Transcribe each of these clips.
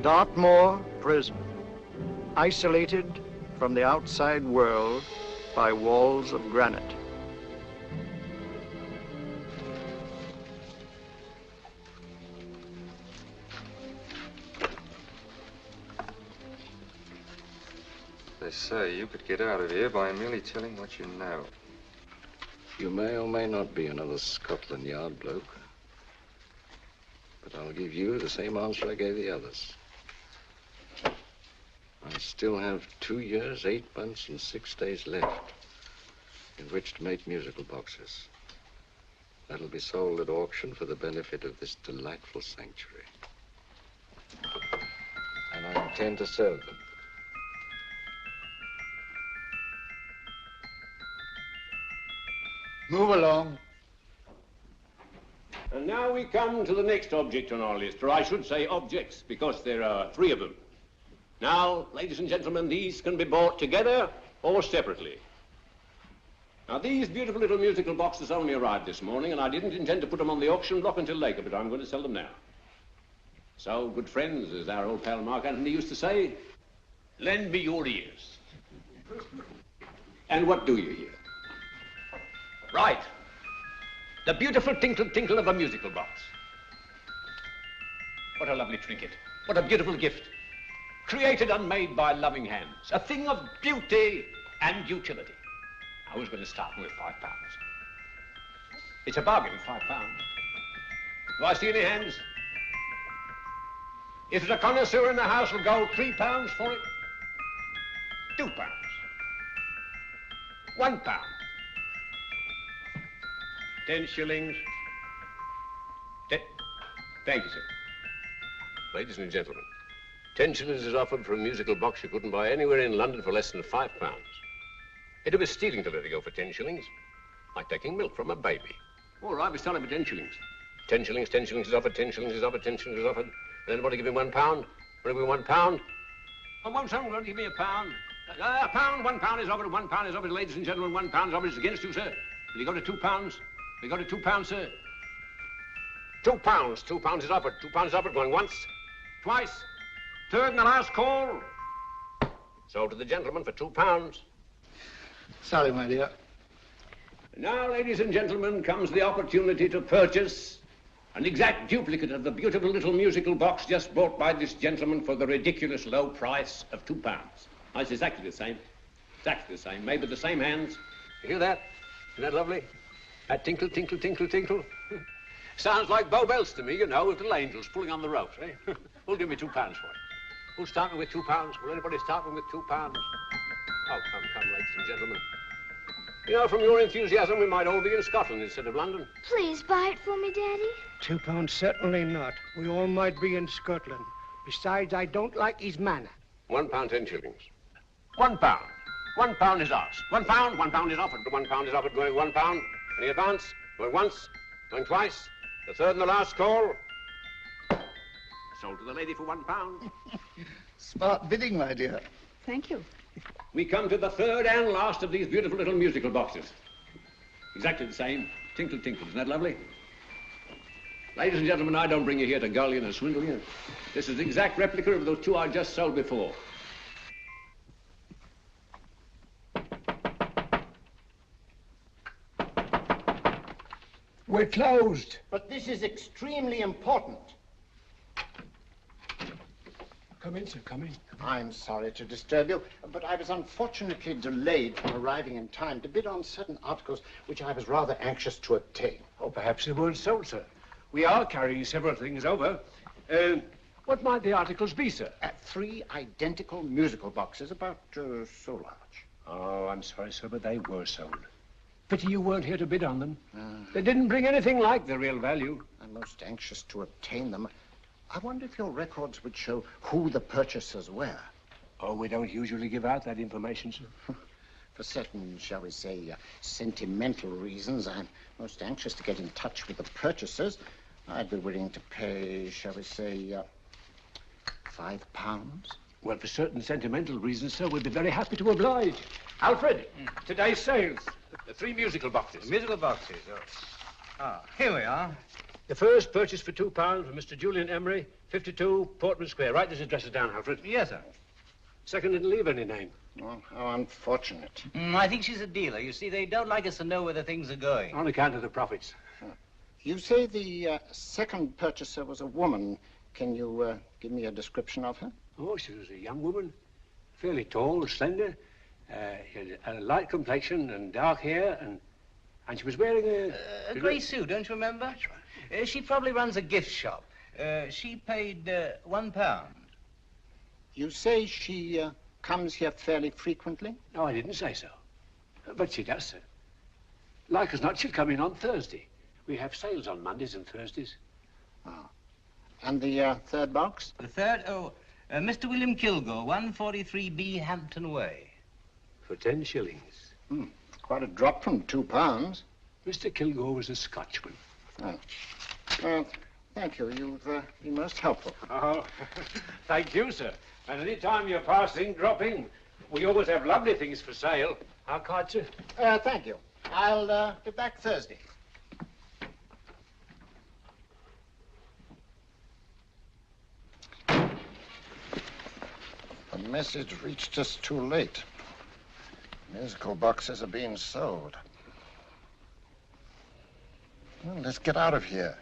Dartmoor prison, isolated from the outside world by walls of granite. They say you could get out of here by merely telling what you know. You may or may not be another Scotland Yard bloke. But I'll give you the same answer I gave the others. I still have 2 years, 8 months, and 6 days left in which to make musical boxes. That'll be sold at auction for the benefit of this delightful sanctuary. And I intend to serve them. Move along. And now we come to the next object on our list, or I should say objects, because there are 3 of them. Now, ladies and gentlemen, these can be bought together or separately. Now, these beautiful little musical boxes only arrived this morning, and I didn't intend to put them on the auction block until later, but I'm going to sell them now. So, good friends, as our old pal Mark Antony used to say, lend me your ears. And what do you hear? Right. The beautiful tinkle tinkle of a musical box. What a lovely trinket. What a beautiful gift. Created and made by loving hands. A thing of beauty and utility. Now, who's going to start me with £5? It's a bargain, £5. Do I see any hands? If there's a connoisseur in the house, will go £3 for it. £2. £1. 10 shillings. Thank you, sir. Ladies and gentlemen, 10 shillings is offered for a musical box you couldn't buy anywhere in London for less than £5. It'd be stealing to let it go for 10 shillings. Like taking milk from a baby. All right, we're selling for 10 shillings. 10 shillings, 10 shillings is offered, 10 shillings is offered, 10 shillings is offered. And anybody give him £1? Want to give him £1? I won't someone give me a pound. A pound, £1 is offered, £1 is offered, ladies and gentlemen, £1 is offered. It's against you, sir. Will you go to £2? We go to £2, sir. £2. £2 is offered. £2 is offered. Going once, twice, third and the last call. Sold to the gentleman for £2. Sorry, my dear. Now, ladies and gentlemen, comes the opportunity to purchase an exact duplicate of the beautiful little musical box just bought by this gentleman for the ridiculous low price of £2. Now, it's exactly the same. Exactly the same. Made with the same hands. You hear that? Isn't that lovely? That tinkle, tinkle, tinkle, tinkle. Sounds like Bow Bells to me, you know, with little angels pulling on the ropes, eh? Who'll give me £2 for it? Who'll start me with £2? Will anybody start me with £2? Oh, come, ladies and gentlemen. You know, from your enthusiasm, we might all be in Scotland instead of London. Please buy it for me, Daddy. £2, certainly not. We all might be in Scotland. Besides, I don't like his manner. £1, 10 shillings. £1. £1 is ours. £1 is offered. £1 is offered, going £1. Any advance? Going once, going twice, the third and the last call. Sold to the lady for £1. Smart bidding, my dear. Thank you. We come to the third and last of these beautiful little musical boxes. Exactly the same. Tinkle, tinkle. Isn't that lovely? Ladies and gentlemen, I don't bring you here to gull you and swindle you. This is the exact replica of those 2 I just sold before. We're closed. But this is extremely important. Come in, sir, come in. I'm sorry to disturb you, but I was unfortunately delayed from arriving in time to bid on certain articles which I was rather anxious to obtain. Oh, perhaps they weren't sold, sir. We are carrying several things over. What might the articles be, sir? 3 identical musical boxes, about so large. Oh, I'm sorry, sir, but they were sold. Pity you weren't here to bid on them. They didn't bring anything like the real value. I'm most anxious to obtain them. I wonder if your records would show who the purchasers were. Oh, we don't usually give out that information, sir. For certain, shall we say, sentimental reasons, I'm most anxious to get in touch with the purchasers. I'd be willing to pay, shall we say, £5. Well, for certain sentimental reasons, sir, we'd be very happy to oblige. Alfred, today's sales. The 3 musical boxes. Musical boxes, oh. Ah, here we are. The first purchase for £2 from Mr. Julian Emery, 52 Portman Square. Write this address down, Alfred. Yes, sir. Second didn't leave any name. Well, how unfortunate. I think she's a dealer. You see, they don't like us to know where the things are going. On account of the profits. You say the second purchaser was a woman. Can you give me a description of her? Oh, she was a young woman, fairly tall, slender, she had a light complexion and dark hair, and she was wearing A grey suit, don't you remember? That's right. She probably runs a gift shop. She paid £1. You say she comes here fairly frequently? No, I didn't say so. But she does, sir. Like as not, she'll come in on Thursday. We have sales on Mondays and Thursdays. And the third box? The third, Mr. William Kilgore, 143B Hampton Way. For 10 shillings. Quite a drop from £2. Mr. Kilgore was a Scotchman. Well, thank you. You've been most helpful. Oh, thank you, sir. And any time you're passing, dropping, we always have lovely things for sale. Our card, sir? Thank you. I'll be back Thursday. The message reached us too late. Musical boxes are being sold. Well, let's get out of here.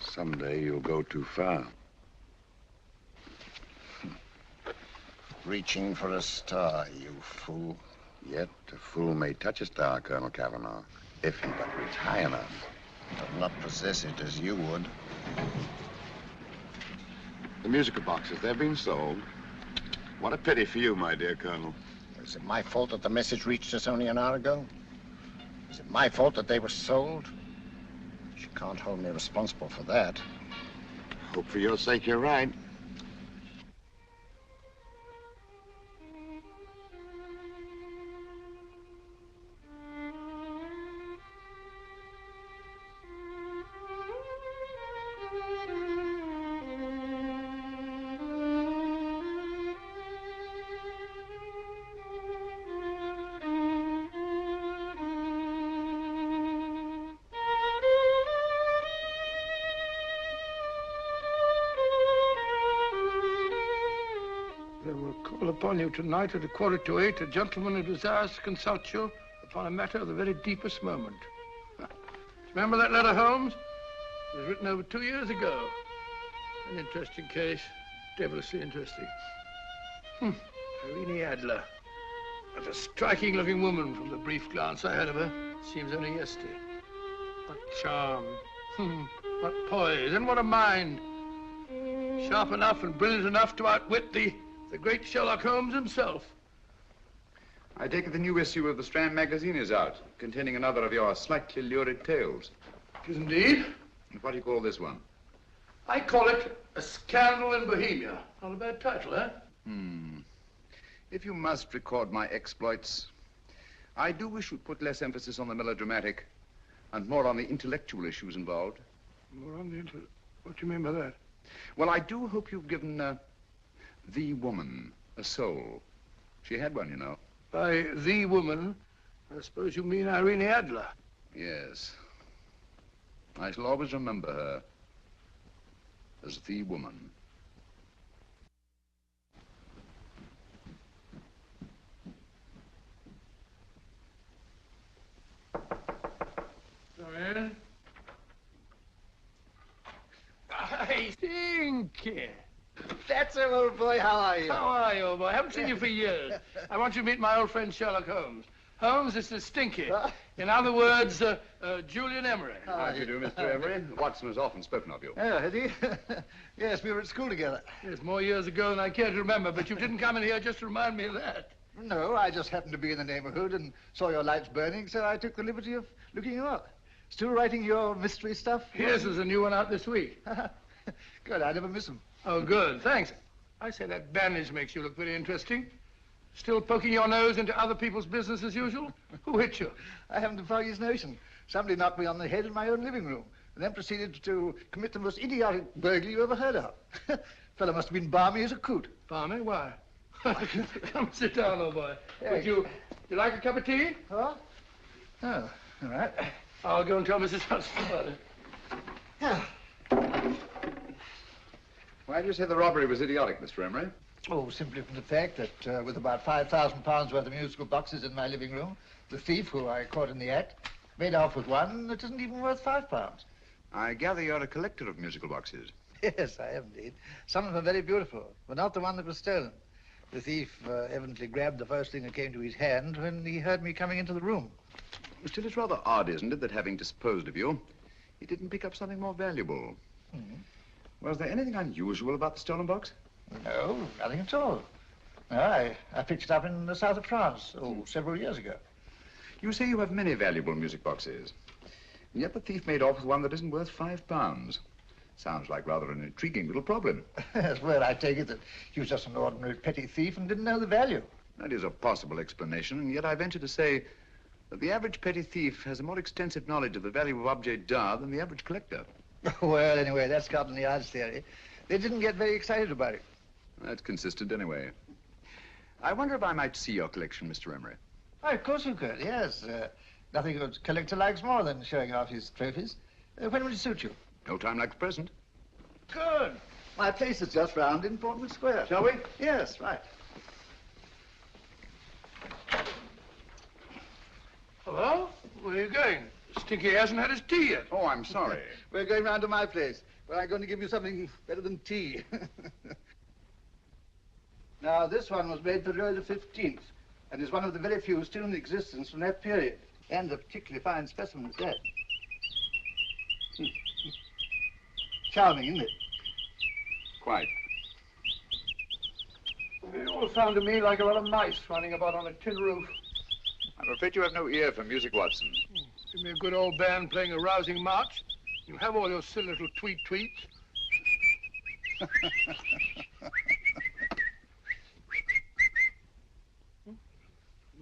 Someday you'll go too far. Reaching for a star, you fool. Yet a fool may touch a star, Colonel Cavanaugh, if he but reach high enough. But not possess it as you would. The musical boxes, they're being sold. What a pity for you, my dear Colonel. Is it my fault that the message reached us only an hour ago? Is it my fault that they were sold? You can't hold me responsible for that. Hope for your sake you're right. Upon you tonight at 7:45, a gentleman who desires to consult you upon a matter of the very deepest moment. Remember that letter, Holmes? It was written over 2 years ago. An interesting case, devilishly interesting. Irene Adler. What a striking-looking woman from the brief glance I had of her. Seems only yesterday. What charm. What poise, and what a mind. Sharp enough and brilliant enough to outwit the great Sherlock Holmes himself. I take it the new issue of the Strand magazine is out, containing another of your slightly lurid tales. It is indeed. And what do you call this one? I call it A Scandal in Bohemia. Not a bad title, eh? If you must record my exploits, I do wish you'd put less emphasis on the melodramatic and more on the intellectual issues involved. More on the What do you mean by that? Well, I do hope you've given the woman a soul. She had one, you know. By the woman, I suppose you mean Irene Adler. Yes. I shall always remember her as the woman. Come in. I think. That's him, old boy. How are you? How are you, old boy? I haven't seen you for years. I want you to meet my old friend Sherlock Holmes. Holmes, this is Stinky. In other words, Julian Emery. How do you do, Mr. Emery? Watson has often spoken of you. Oh, has he? Yes, we were at school together. Yes, more years ago than I care to remember, but you didn't come in here just to remind me of that. No, I just happened to be in the neighborhood and saw your lights burning, so I took the liberty of looking you up. Still writing your mystery stuff? Yes, there's a new one out this week. Good, I never miss them. Oh, good, thanks. I say that bandage makes you look very interesting. Still poking your nose into other people's business as usual? Who hit you? I haven't the foggiest notion. Somebody knocked me on the head in my own living room and then proceeded to commit the most idiotic burglary you ever heard of. Fellow must have been balmy as a coot. Balmy? Why? Come sit down, old boy. Would you like a cup of tea? Huh? Oh, all right. I'll go and tell Mrs. Hudson about it. Yeah. Why do you say the robbery was idiotic, Mr. Emery? Oh, simply from the fact that with about £5,000 worth of musical boxes in my living room, the thief, who I caught in the act, made off with one that isn't even worth £5. I gather you're a collector of musical boxes. Yes, I am indeed. Some of them are very beautiful, but not the one that was stolen. The thief evidently grabbed the first thing that came to his hand when he heard me coming into the room. Still, it's rather odd, isn't it, that having disposed of you, he didn't pick up something more valuable. Mm-hmm. Was there anything unusual about the stolen box? No, nothing at all. No, I picked it up in the south of France, several years ago. You say you have many valuable music boxes, and yet the thief made off with one that isn't worth £5. Sounds like rather an intriguing little problem. Yes, well, I take it that he was just an ordinary petty thief and didn't know the value. That is a possible explanation, and yet I venture to say that the average petty thief has a more extensive knowledge of the value of objets d'art than the average collector. Well, anyway, that's Scotland Yard's theory. They didn't get very excited about it. That's consistent anyway. I wonder if I might see your collection, Mr. Emery. Oh, of course you could, yes. Nothing a collector likes more than showing off his trophies. When would it suit you? No time like the present. Good. My place is just round in Portman Square. Shall we? Yes, right. Hello? Where are you going? Stinky hasn't had his tea yet. Oh, I'm sorry. We're going round to my place, where I'm going to give you something better than tea. Now, this one was made for Louis XV, and is one of the very few still in existence from that period. And a particularly fine specimen at that. Charming, isn't it? Quite. They all sound to me like a lot of mice running about on a tin roof. I'm afraid you have no ear for music, Watson. Give me a good old band playing a rousing march. You have all your silly little tweets.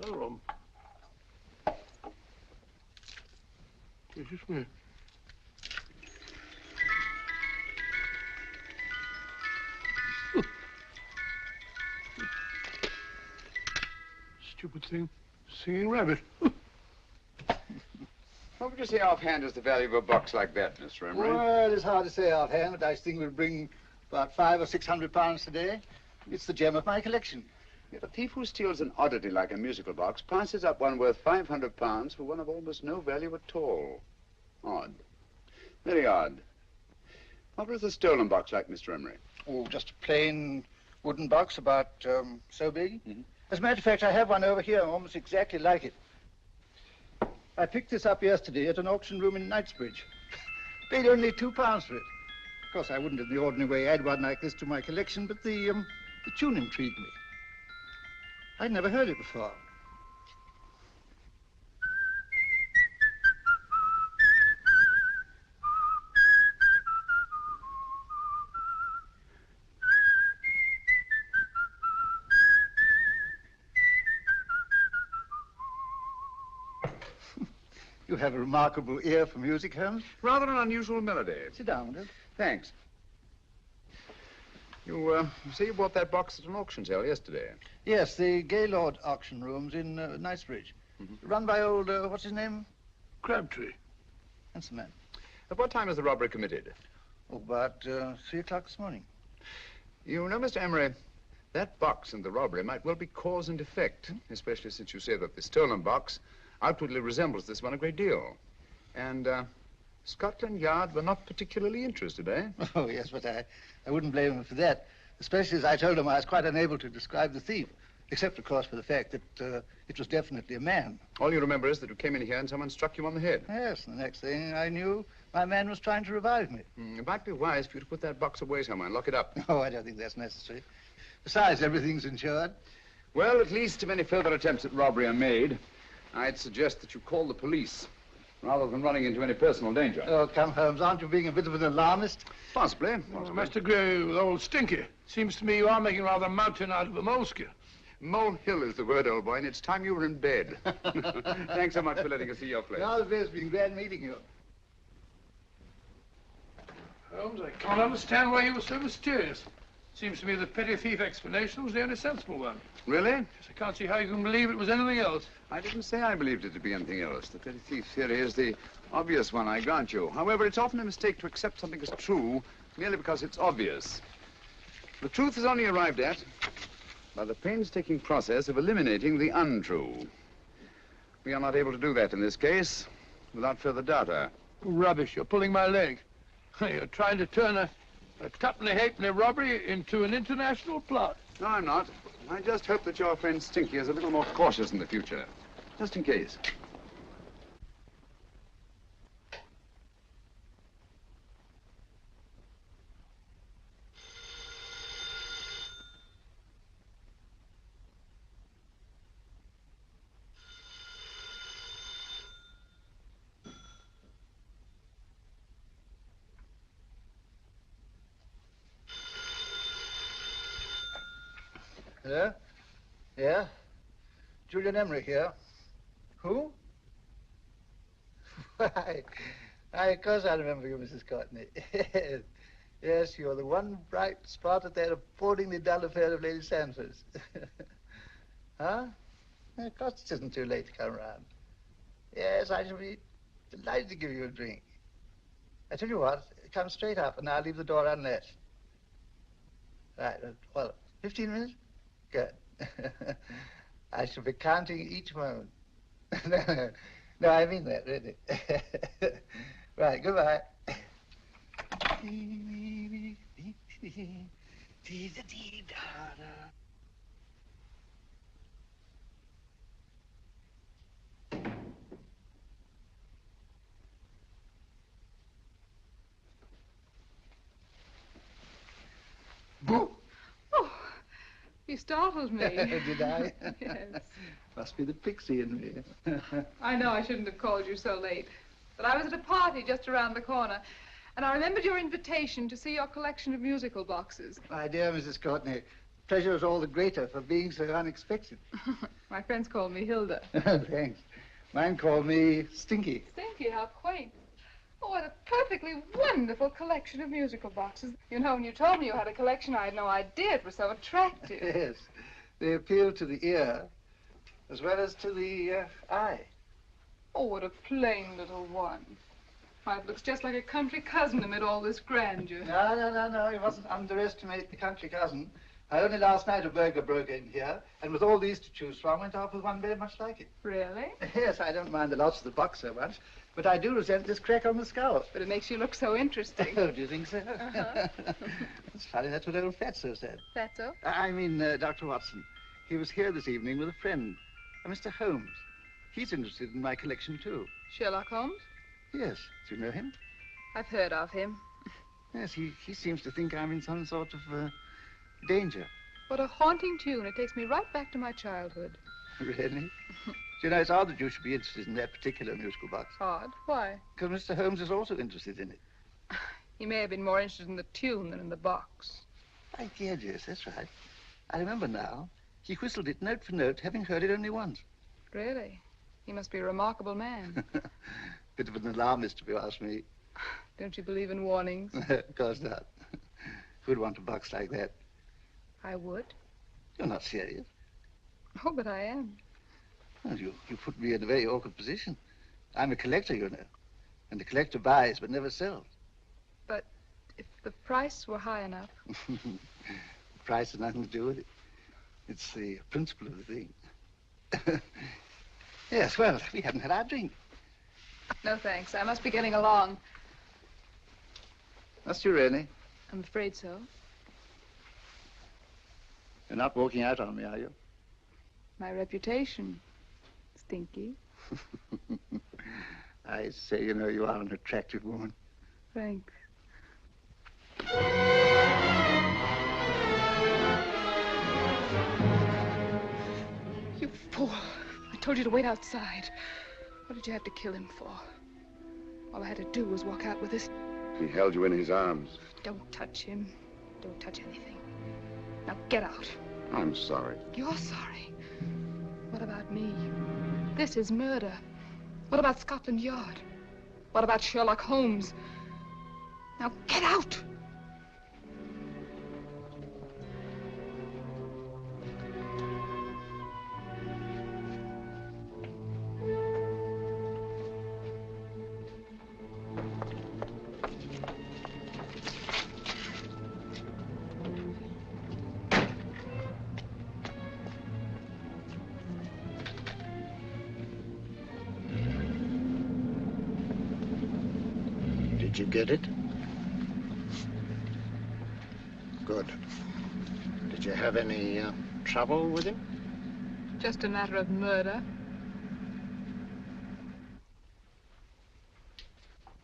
Another one. Just me. Stupid thing. Singing rabbit. What would you say offhand is the value of a box like that, Mr. Emery? Well, it's hard to say offhand, but I think it would bring about £500 or £600 today. It's the gem of my collection. Yet a thief who steals an oddity like a musical box passes up one worth £500 for one of almost no value at all. Odd. Very odd. What was the stolen box like, Mr. Emery? Oh, just a plain wooden box about so big. Mm-hmm. As a matter of fact, I have one over here almost exactly like it. I picked this up yesterday at an auction room in Knightsbridge. Paid only £2 for it. Of course, I wouldn't in the ordinary way add one like this to my collection, but the tune intrigued me. I'd never heard it before. You have a remarkable ear for music, Holmes. Rather an unusual melody. Sit down, Will. Thanks. You say you bought that box at an auction sale yesterday? Yes, the Gaylord auction rooms in Knightsbridge. Mm-hmm. Run by old, what's his name? Crabtree. Handsome man. At what time was the robbery committed? Oh, about 3 o'clock this morning. You know, Mr. Emery, that box and the robbery might well be cause and effect, especially since you say that the stolen box outwardly resembles this one a great deal. And Scotland Yard were not particularly interested, eh? Oh, yes, but I wouldn't blame them for that, especially as I told them I was quite unable to describe the thief, except, of course, for the fact that it was definitely a man. All you remember is that you came in here and someone struck you on the head. Yes, and the next thing I knew, my man was trying to revive me. It might be wise for you to put that box away somewhere and lock it up. Oh, I don't think that's necessary. Besides, everything's insured. Well, at least if any further attempts at robbery are made, I'd suggest that you call the police, rather than running into any personal danger. Oh, come, Holmes, aren't you being a bit of an alarmist? Possibly. Well, I must agree with old Stinky. Seems to me you are making rather a mountain out of a molehill. Molehill is the word, old boy, and it's time you were in bed. Thanks so much for letting us see your place. All the best. It's been glad meeting you. Holmes, I can't understand why you were so mysterious. Seems to me the petty thief explanation was the only sensible one. Really? Yes, I can't see how you can believe it was anything else. I didn't say I believed it to be anything else. The petty thief theory is the obvious one, I grant you. However, it's often a mistake to accept something as true merely because it's obvious. The truth is only arrived at by the painstaking process of eliminating the untrue. We are not able to do that in this case without further data. Rubbish, you're pulling my leg. You're trying to turn a tuppenny halfpenny robbery into an international plot. No, I'm not. I just hope that your friend Stinky is a little more cautious in the future. Just in case. Hello? Yeah? Julian Emery here. Who? Why, of course I remember you, Mrs. Courtney. Yes, you're the one bright spot at that appallingly dull affair of Lady Sanford's. Huh? Of course it isn't too late to come round. Yes, I shall be delighted to give you a drink. I tell you what, come straight up and I'll leave the door unlatched. Right, well, 15 minutes? Good. I shall be counting each moment. No, I mean that, really. Right, goodbye. Boo! Oh, you startled me. Did I? Yes. Must be the pixie in me. I know I shouldn't have called you so late, but I was at a party just around the corner, and I remembered your invitation to see your collection of musical boxes. My dear Mrs. Courtney, the pleasure is all the greater for being so unexpected. My friends call me Hilda. Thanks. Mine called me Stinky. Stinky, how quaint. Oh, what a perfectly wonderful collection of musical boxes. You know, when you told me you had a collection, I had no idea it was so attractive. Yes. They appeal to the ear as well as to the eye. Oh, what a plain little one. Why, it looks just like a country cousin amid all this grandeur. No. You mustn't underestimate the country cousin. Only last night a burglar broke in here, and with all these to choose from, went off with one very much like it. Really? Yes, I don't mind the loss of the box so much, but I do resent this crack on the skull. But it makes you look so interesting. Oh, do you think so? Uh-huh. It's funny, that's what old Fatso said. Fatso? I mean, Dr. Watson. He was here this evening with a friend, a Mr. Holmes. He's interested in my collection, too. Sherlock Holmes? Yes. Do you know him? I've heard of him. Yes, he seems to think I'm in some sort of danger. What a haunting tune. It takes me right back to my childhood. Really? You know, it's odd that you should be interested in that particular musical box. Odd? Why? Because Mr. Holmes is also interested in it. He may have been more interested in the tune than in the box. My dear, yes, that's right. I remember now. He whistled it note for note, having heard it only once. Really? He must be a remarkable man. Bit of an alarmist, if you ask me. Don't you believe in warnings? Of course not. Who'd want a box like that? I would. You're not serious. Oh, but I am. Well, you put me in a very awkward position. I'm a collector, you know. And the collector buys but never sells. But if the price were high enough... The price has nothing to do with it. It's the principle of the thing. Yes, well, we haven't had our drink. No, thanks. I must be getting along. Must you really? I'm afraid so. You're not walking out on me, are you? My reputation, Stinky. I say, you know, you are an attractive woman. Thanks. You fool. I told you to wait outside. What did you have to kill him for? All I had to do was walk out with this. He held you in his arms. Don't touch him. Don't touch anything. Now get out. I'm sorry. You're sorry. What about me? This is murder. What about Scotland Yard? What about Sherlock Holmes? Now get out! Did you get it? Good. Did you have any trouble with him? Just a matter of murder.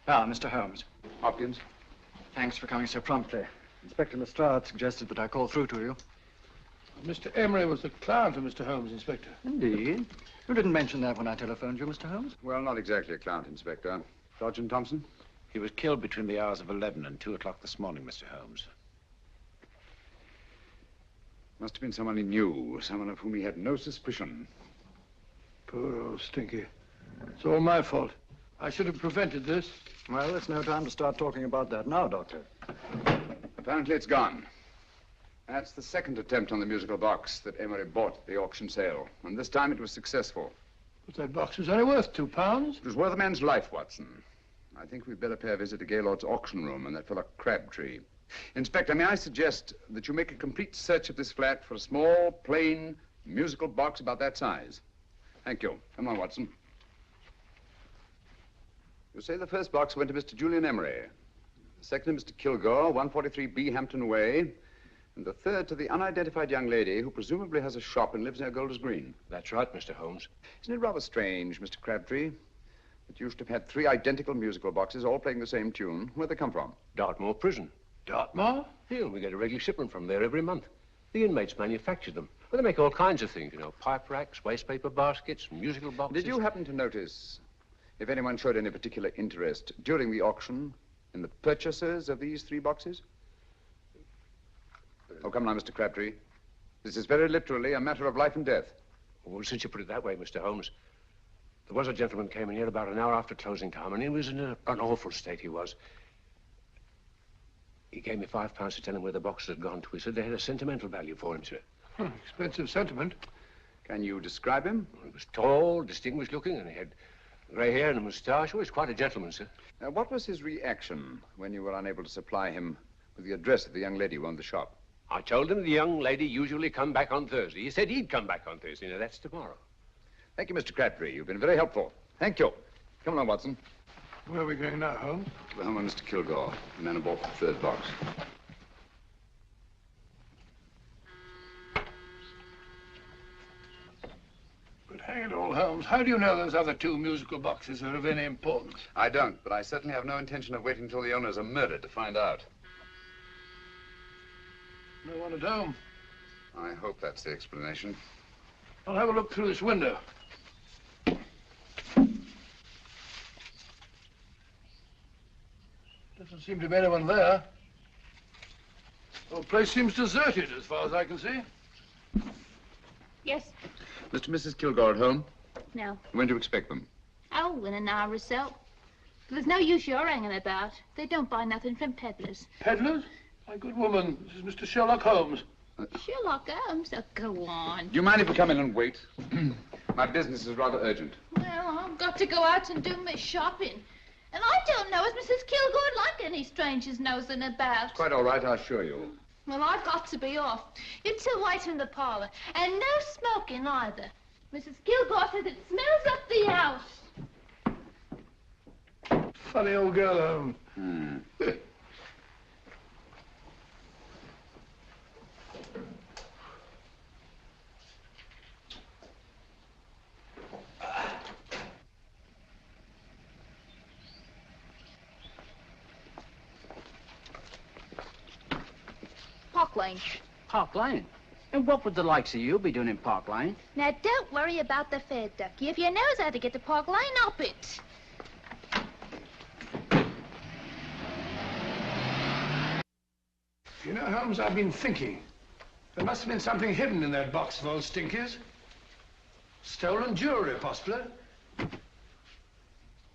Ah, Mr. Holmes. Hopkins. Thanks for coming so promptly. Inspector Lestrade suggested that I call through to you. Mr. Emery was the client of Mr. Holmes, Inspector. Indeed. You didn't mention that when I telephoned you, Mr. Holmes. Well, not exactly a client, Inspector. Sergeant Thompson? He was killed between the hours of 11 and 2 o'clock this morning, Mr. Holmes. Must have been someone he knew, someone of whom he had no suspicion. Poor old Stinky. It's all my fault. I should have prevented this. Well, it's no time to start talking about that now, Doctor. Apparently it's gone. That's the second attempt on the musical box that Emery bought at the auction sale. And this time it was successful. But that box was only worth £2. It was worth a man's life, Watson. I think we'd better pay a visit to Gaylord's auction room and that fellow Crabtree. Inspector, may I suggest that you make a complete search of this flat for a small, plain, musical box about that size? Thank you. Come on, Watson. You say the first box went to Mr. Julian Emery. The second to Mr. Kilgore, 143B Hampton Way. And the third to the unidentified young lady who presumably has a shop and lives near Golders Green. That's right, Mr. Holmes. Isn't it rather strange, Mr. Crabtree, that you should have had 3 identical musical boxes all playing the same tune? Where'd they come from? Dartmoor Prison. Dartmoor? Yeah, we get a regular shipment from there every month. The inmates manufacture them. Well, they make all kinds of things, you know, pipe racks, waste paper baskets, musical boxes. Did you happen to notice if anyone showed any particular interest during the auction in the purchasers of these 3 boxes? Oh, come now, Mr. Crabtree. This is very literally a matter of life and death. Well, since you put it that way, Mr. Holmes, there was a gentleman came in here about an hour after closing time, and he was in an awful state, he was. He gave me £5 to tell him where the boxes had gone to. He said they had a sentimental value for him, sir. Expensive sentiment. Can you describe him? He was tall, distinguished looking, and he had grey hair and a moustache. Oh, he was quite a gentleman, sir. What was his reaction when you were unable to supply him with the address of the young lady who owned the shop? I told him the young lady usually come back on Thursday. He said he'd come back on Thursday. Now, that's tomorrow. Thank you, Mr. Crabtree. You've been very helpful. Thank you. Come along, Watson. Where are we going now, Holmes? To the home of Mr. Kilgore, the man who bought the 3rd box. But hang it all, Holmes, how do you know those other 2 musical boxes are of any importance? I don't, but I certainly have no intention of waiting until the owners are murdered to find out. No one at home. I hope that's the explanation. I'll have a look through this window. Doesn't seem to be anyone there. The whole place seems deserted as far as I can see. Yes. Mr. and Mrs. Kilgore at home? No. When do you expect them? Oh, in an hour or so. There's no use your hanging about. They don't buy nothing from peddlers. Peddlers? My good woman, this is Mr. Sherlock Holmes. Sherlock Holmes? Oh, go on. Do you mind if we come in and wait? My business is rather urgent. Well, I've got to go out and do my shopping. And I don't know as Mrs. Kilgore like any strangers nosing about. Quite all right, I assure you. Well, I've got to be off. You 2 wait in the parlor. And no smoking either. Mrs. Kilgore says it smells up the house. Funny old girl, Holmes. Park Lane. Park Lane? And what would the likes of you be doing in Park Lane? Now, don't worry about the fare, Ducky. If you knows how to get to Park Lane, up it. You know, Holmes, I've been thinking. There must have been something hidden in that box of old Stinky's. Stolen jewelry, possibly.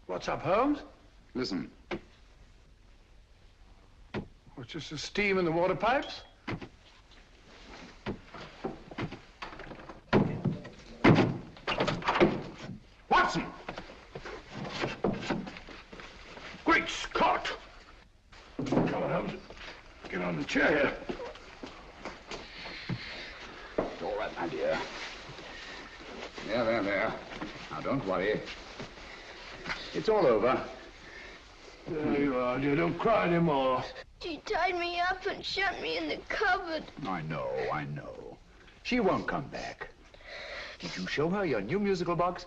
What's up, Holmes? Listen. What's just the steam in the water pipes? Watson! Great Scott! Come on, Holmes. Get on the chair here. It's all right, my dear. There. Now, don't worry. It's all over. There you are, dear. Don't cry anymore. She tied me up and shut me in the cupboard. I know. She won't come back. Did you show her your new musical box?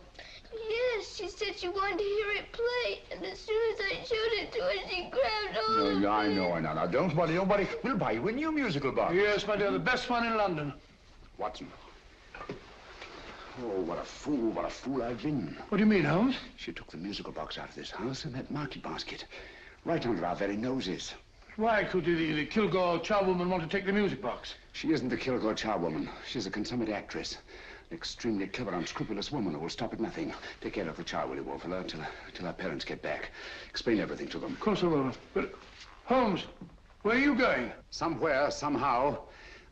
Yes, she said she wanted to hear it play, and as soon as I showed it to her, she grabbed hold of No, it. I know. Now, don't worry. We'll buy you a new musical box. Yes, my dear, the best one in London. Watson. Oh, what a fool I've been. What do you mean, Holmes? She took the musical box out of this house in that market basket, right under our very noses. Why could the Kilgore charwoman want to take the music box? She isn't the Kilgore charwoman. She's a consummate actress. An extremely clever, unscrupulous woman who will stop at nothing. Take care of the child, will you, Wolfella, till our parents get back. Explain everything to them. Of course I will. But, Holmes, where are you going? Somewhere, somehow,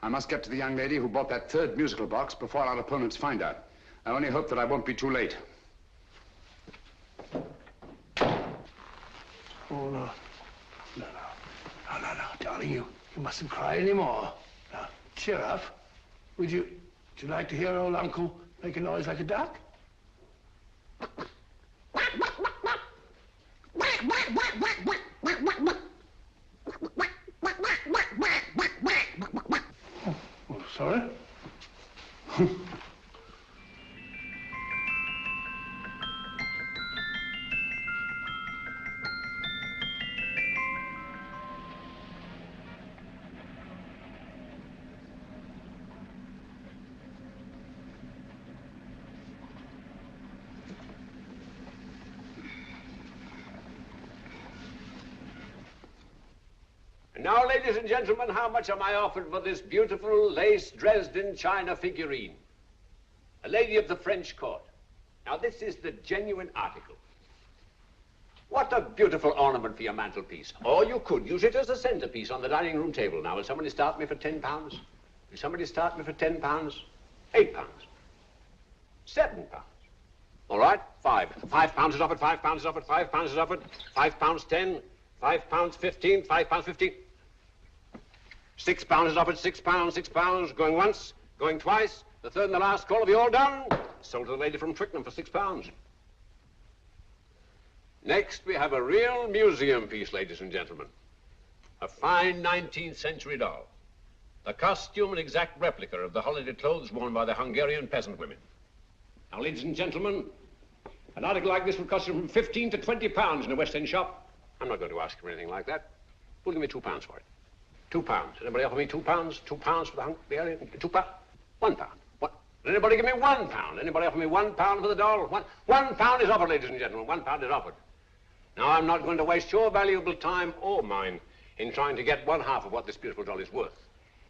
I must get to the young lady who bought that third musical box before our opponents find her. I only hope that I won't be too late. Oh, no. No, darling, you mustn't cry anymore. Now, cheer up. Would you like to hear old Uncle make a noise like a duck? Oh, sorry. Now, ladies and gentlemen, how much am I offered for this beautiful lace Dresden china figurine? A lady of the French court. Now, this is the genuine article. What a beautiful ornament for your mantelpiece. Or you could use it as a centerpiece on the dining room table. Now, will somebody start me for £10? Will somebody start me for £10? £8? £7? All right, £5 is offered, £5 is offered, £5 is offered, £5.10, £5.15, £5.15. £6 is offered, £6, going once, going twice, the third and the last call. Have you all done? Sold to the lady from Twickenham for £6. Next, we have a real museum piece, ladies and gentlemen. A fine 19th century doll. The costume an exact replica of the holiday clothes worn by the Hungarian peasant women. Now, ladies and gentlemen, an article like this would cost you from £15 to £20 in a West End shop. I'm not going to ask for anything like that. Who'll give me £2 for it? £2. Anybody offer me £2? £2 for the Hungarian? £2? £1. What? Anybody give me £1? Anybody offer me £1 for the doll? £1 is offered, ladies and gentlemen. £1 is offered. Now, I'm not going to waste your valuable time or mine in trying to get one half of what this beautiful doll is worth.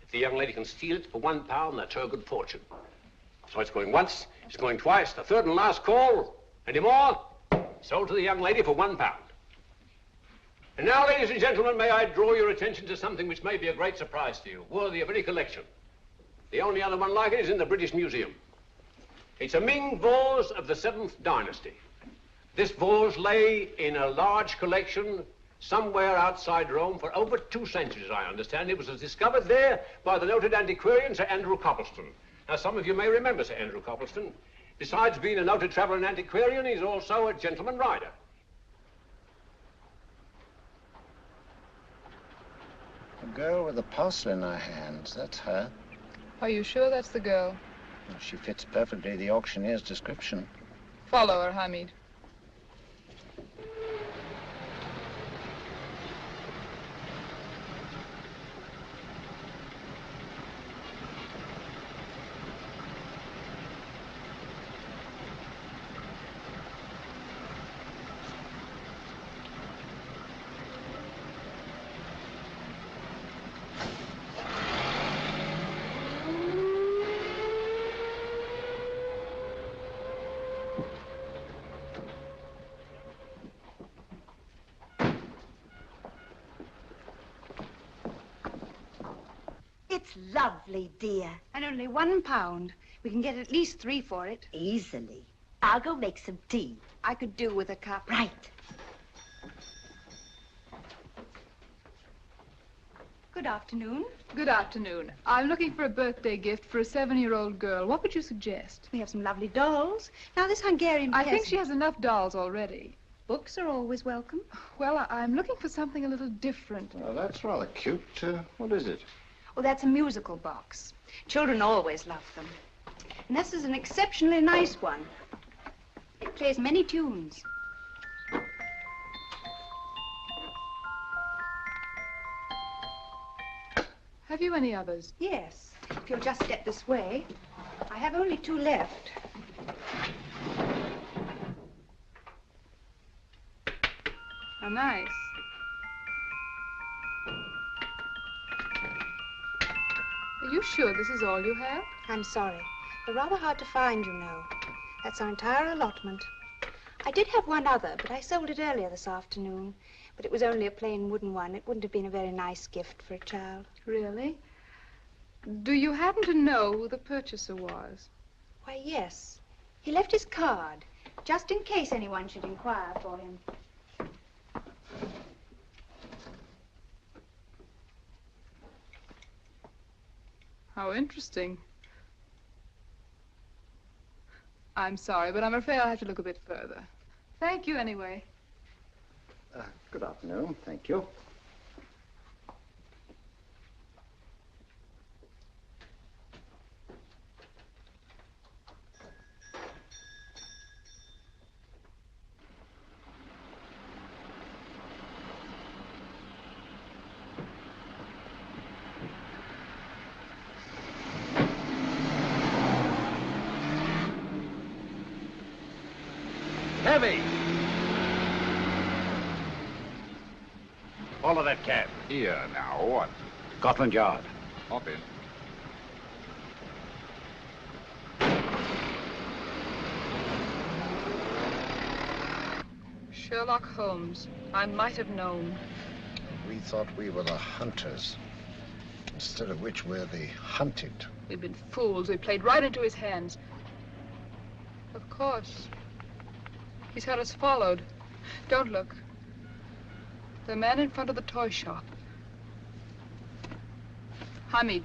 If the young lady can steal it for £1, that's her good fortune. So it's going once, it's going twice, the third and last call. Any more? Sold to the young lady for £1. And now, ladies and gentlemen, may I draw your attention to something which may be a great surprise to you, worthy of any collection. The only other one like it is in the British Museum. It's a Ming vase of the 7th dynasty. This vase lay in a large collection somewhere outside Rome for over 2 centuries, I understand. It was discovered there by the noted antiquarian Sir Andrew Coppleston. Now, some of you may remember Sir Andrew Coppleston. Besides being a noted traveller and antiquarian, he's also a gentleman rider. The girl with the parcel in her hands, that's her. Are you sure that's the girl? Well, she fits perfectly the auctioneer's description. Follow her, Hamid. It's lovely, dear. And only £1. We can get at least 3 for it. Easily. I'll go make some tea. I could do with a cup. Right. Good afternoon. Good afternoon. I'm looking for a birthday gift for a 7-year-old girl. What would you suggest? We have some lovely dolls. Now, this Hungarian I think peasant- she has enough dolls already. Books are always welcome. Well, I'm looking for something a little different. Well, that's rather cute. What is it? Well, that's a musical box. Children always love them. And this is an exceptionally nice one. It plays many tunes. Have you any others? Yes. If you'll just step this way. I have only 2 left. How nice. Are you sure this is all you have? I'm sorry. They're rather hard to find, you know. That's our entire allotment. I did have one other, but I sold it earlier this afternoon. But it was only a plain wooden one. It wouldn't have been a very nice gift for a child. Really? Do you happen to know who the purchaser was? Why, yes. He left his card, just in case anyone should inquire for him. How interesting. I'm sorry, but I'm afraid I'll have to look a bit further. Thank you anyway. Good afternoon. Thank you. Heavy! Follow that cab. Here now, what? Scotland Yard. Hop in. Sherlock Holmes. I might have known. We thought we were the hunters, instead of which we're the hunted. We've been fools. We played right into his hands. Of course. He's had us followed. Don't look. The man in front of the toy shop. Hamid,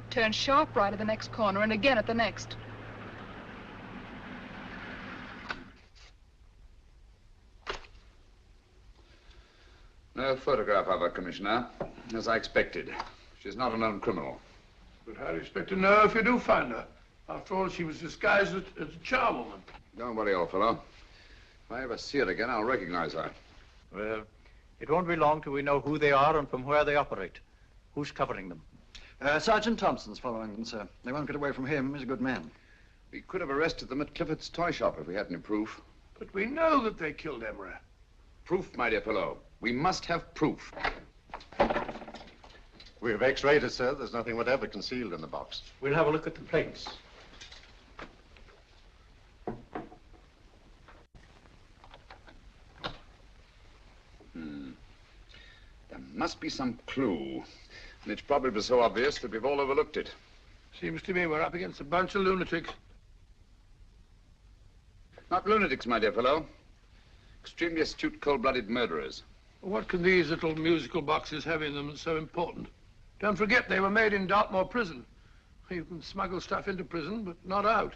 turn sharp right at the next corner and again at the next. No photograph of her, Commissioner, as I expected. She's not a known criminal. But how do you expect to know if you do find her? After all, she was disguised as a charwoman. Don't worry, old fellow. If I ever see her again, I'll recognize her. Well, it won't be long till we know who they are and from where they operate. Who's covering them? Sergeant Thompson's following them, sir. They won't get away from him. He's a good man. We could have arrested them at Clifford's toy shop if we had any proof. But we know that they killed Emery. Proof, my dear fellow. We must have proof. We have x-rayed it, sir. There's nothing whatever concealed in the box. We'll have a look at the plates. There must be some clue. And it's probably so obvious that we've all overlooked it. Seems to me we're up against a bunch of lunatics. Not lunatics, my dear fellow. Extremely astute, cold-blooded murderers. What can these little musical boxes have in them that's so important? Don't forget they were made in Dartmoor prison. You can smuggle stuff into prison, but not out.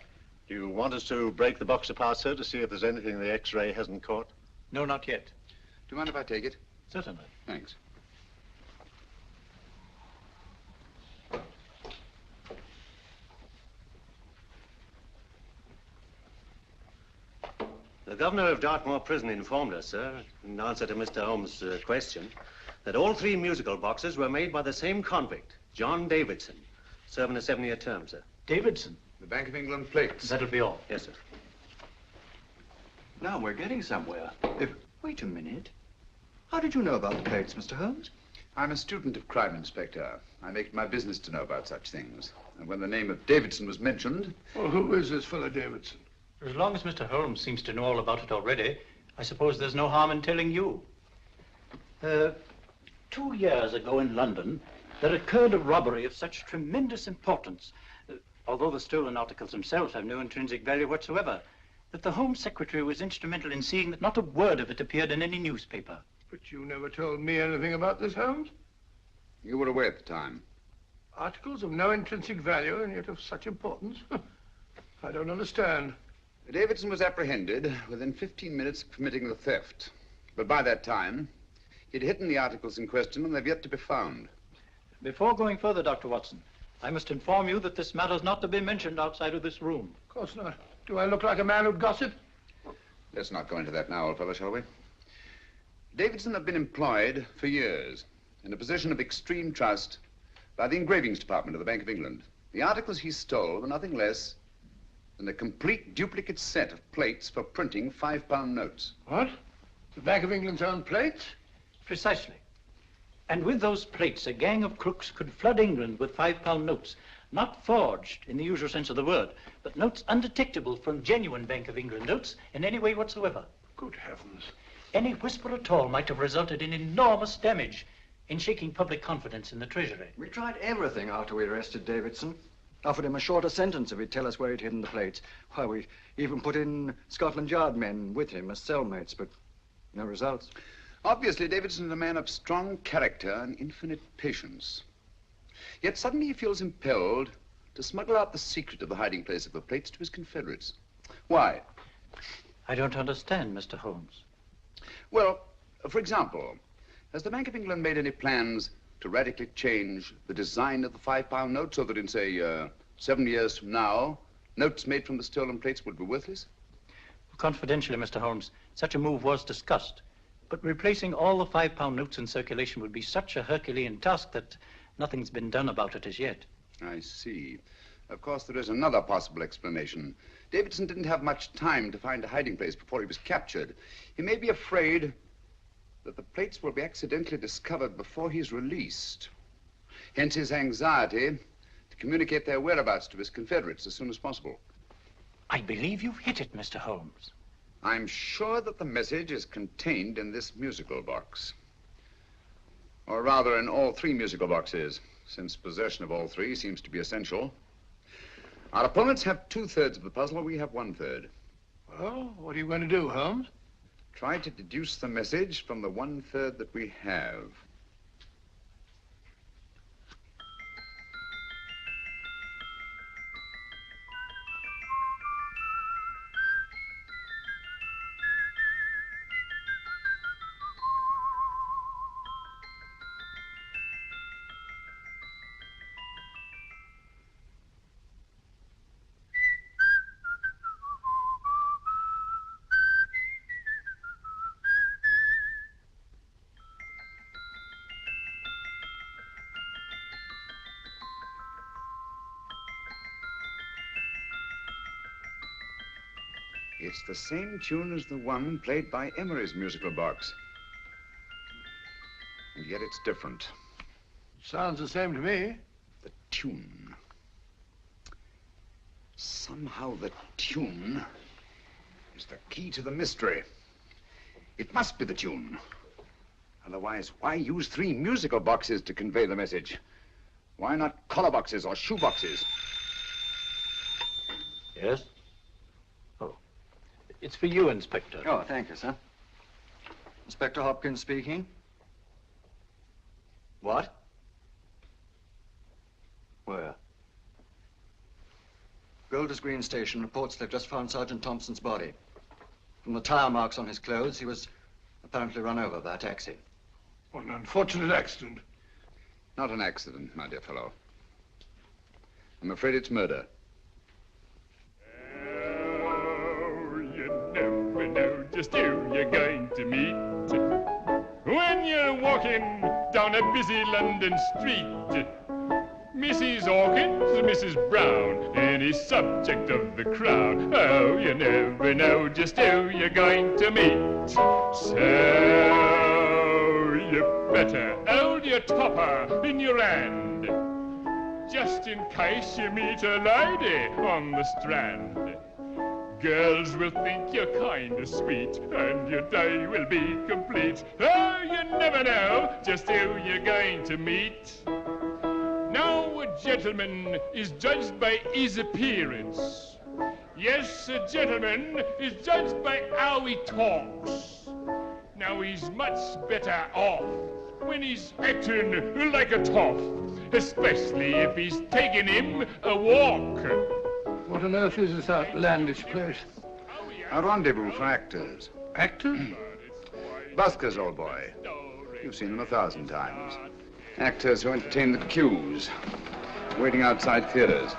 Do you want us to break the box apart, sir, to see if there's anything the x-ray hasn't caught? No, not yet. Do you mind if I take it? Certainly. Thanks. The governor of Dartmoor Prison informed us, sir, in answer to Mr. Holmes' question, that all 3 musical boxes were made by the same convict, John Davidson, serving a 7-year term, sir. Davidson? The Bank of England plates. That'll be all. Yes, sir. Now we're getting somewhere. Wait a minute. How did you know about the plates, Mr. Holmes? I'm a student of crime, Inspector. I make it my business to know about such things. And when the name of Davidson was mentioned... Well, who is this fellow Davidson? As long as Mr. Holmes seems to know all about it already, I suppose there's no harm in telling you. 2 years ago in London, there occurred a robbery of such tremendous importance, although the stolen articles themselves have no intrinsic value whatsoever, that the Home Secretary was instrumental in seeing that not a word of it appeared in any newspaper. But you never told me anything about this, Holmes. You were away at the time. Articles of no intrinsic value and yet of such importance? I don't understand. Davidson was apprehended within 15 minutes of committing the theft. But by that time, he'd hidden the articles in question and they've yet to be found. Before going further, Dr. Watson, I must inform you that this matter's not to be mentioned outside of this room. Of course not. Do I look like a man who'd gossip? Let's not go into that now, old fellow, shall we? Davidson had been employed for years in a position of extreme trust by the engravings department of the Bank of England. The articles he stole were nothing less than a complete duplicate set of plates for printing £5 notes. What? The Bank of England's own plates? Precisely. And with those plates, a gang of crooks could flood England with £5 notes, not forged in the usual sense of the word, but notes undetectable from genuine Bank of England notes in any way whatsoever. Good heavens. Any whisper at all might have resulted in enormous damage in shaking public confidence in the Treasury. We tried everything after we arrested Davidson. Offered him a shorter sentence if he'd tell us where he'd hidden the plates. Why, we even put in Scotland Yard men with him as cellmates, but no results. Obviously, Davidson is a man of strong character and infinite patience. Yet suddenly he feels impelled to smuggle out the secret of the hiding place of the plates to his confederates. Why? I don't understand, Mr. Holmes. Well, for example, has the Bank of England made any plans to radically change the design of the £5 note so that in, say, 7 years from now, notes made from the stolen plates would be worthless? Confidentially, Mr. Holmes, such a move was discussed. But replacing all the £5 notes in circulation would be such a Herculean task that nothing's been done about it as yet. I see. Of course, there is another possible explanation. Davidson didn't have much time to find a hiding place before he was captured. He may be afraid that the plates will be accidentally discovered before he's released. Hence his anxiety to communicate their whereabouts to his confederates as soon as possible. I believe you've hit it, Mr. Holmes. I'm sure that the message is contained in this musical box. Or rather, in all 3 musical boxes, since possession of all 3 seems to be essential. Our opponents have 2/3 of the puzzle, we have 1/3. Well, what are you going to do, Holmes? Try to deduce the message from the 1/3 that we have. It's the same tune as the one played by Emery's musical box. And yet it's different. Sounds the same to me. The tune. Somehow the tune is the key to the mystery. It must be the tune. Otherwise, why use 3 musical boxes to convey the message? Why not collar boxes or shoe boxes? Yes? It's for you, Inspector. Oh, thank you, sir. Inspector Hopkins speaking. What? Where? Golders Green Station reports they've just found Sergeant Thompson's body. From the tire marks on his clothes, he was apparently run over by a taxi. What an unfortunate accident. Not an accident, my dear fellow. I'm afraid it's murder. Just who you're going to meet when you're walking down a busy London street. Mrs. Hawkins, Mrs. Brown, any subject of the crowd. Oh, you never know just who you're going to meet. So you better hold your topper in your hand, just in case you meet a lady on the Strand. Girls will think you're kind of sweet, and your day will be complete. Oh, you never know just who you're going to meet. Now, a gentleman is judged by his appearance. Yes, a gentleman is judged by how he talks. Now, he's much better off when he's acting like a toff, especially if he's taking him a walk. What on earth is this outlandish place? A rendezvous for actors. Actors? Buskers, old boy. You've seen them 1,000 times. Actors who entertain the queues, waiting outside theaters.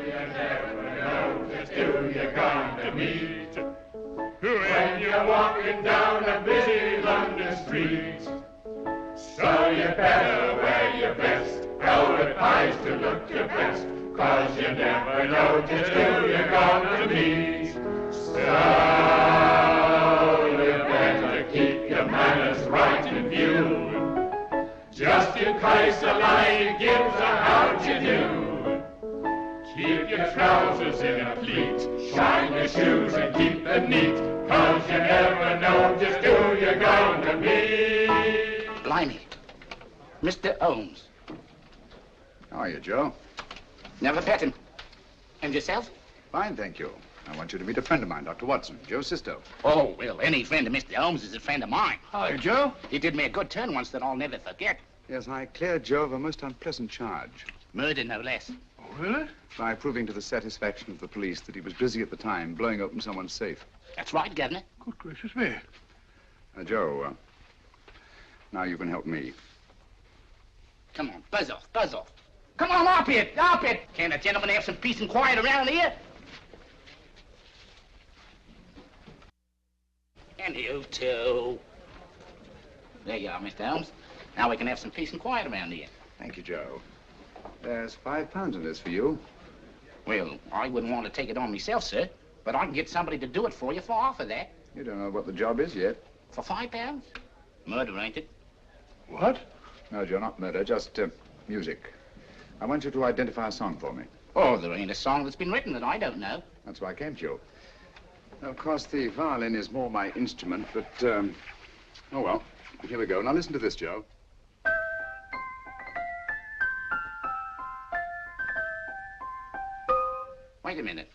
You never know just who you're going to meet when you're walking down a busy London street. So you better wear your best velvet ties to look your best, 'cause you never know just who you're going to meet. So you better keep your manners right in view, just in case a lady gives a how'd you do. Keep your trousers in a pleat, shine your shoes and keep them neat, 'cause you never know just who you're going to meet. Blimey. Mr. Holmes. How are you, Joe? Never met him. And yourself? Fine, thank you. I want you to meet a friend of mine, Dr. Watson, Joe's sister. Oh, well, any friend of Mr. Holmes is a friend of mine. Hi, Joe. He did me a good turn once that I'll never forget. Yes, I cleared Joe of a most unpleasant charge. Murder, no less. Oh, really? By proving to the satisfaction of the police that he was busy at the time blowing open someone's safe. That's right, Governor. Good gracious me. Joe, now you can help me. Come on, buzz off, buzz off. Come on, up it, up it. Can't a gentleman have some peace and quiet around here? And you too. There you are, Mr. Holmes. Now we can have some peace and quiet around here. Thank you, Joe. There's £5 in this for you. Well, I wouldn't want to take it on myself, sir, but I can get somebody to do it for you for half of that. You don't know what the job is yet. For £5? Murder, ain't it? What? No, Joe, not murder, just music. I want you to identify a song for me. Oh, there ain't a song that's been written that I don't know. That's why I came to you. Of course, the violin is more my instrument, but, oh, well, here we go. Now, listen to this, Joe. Wait a minute.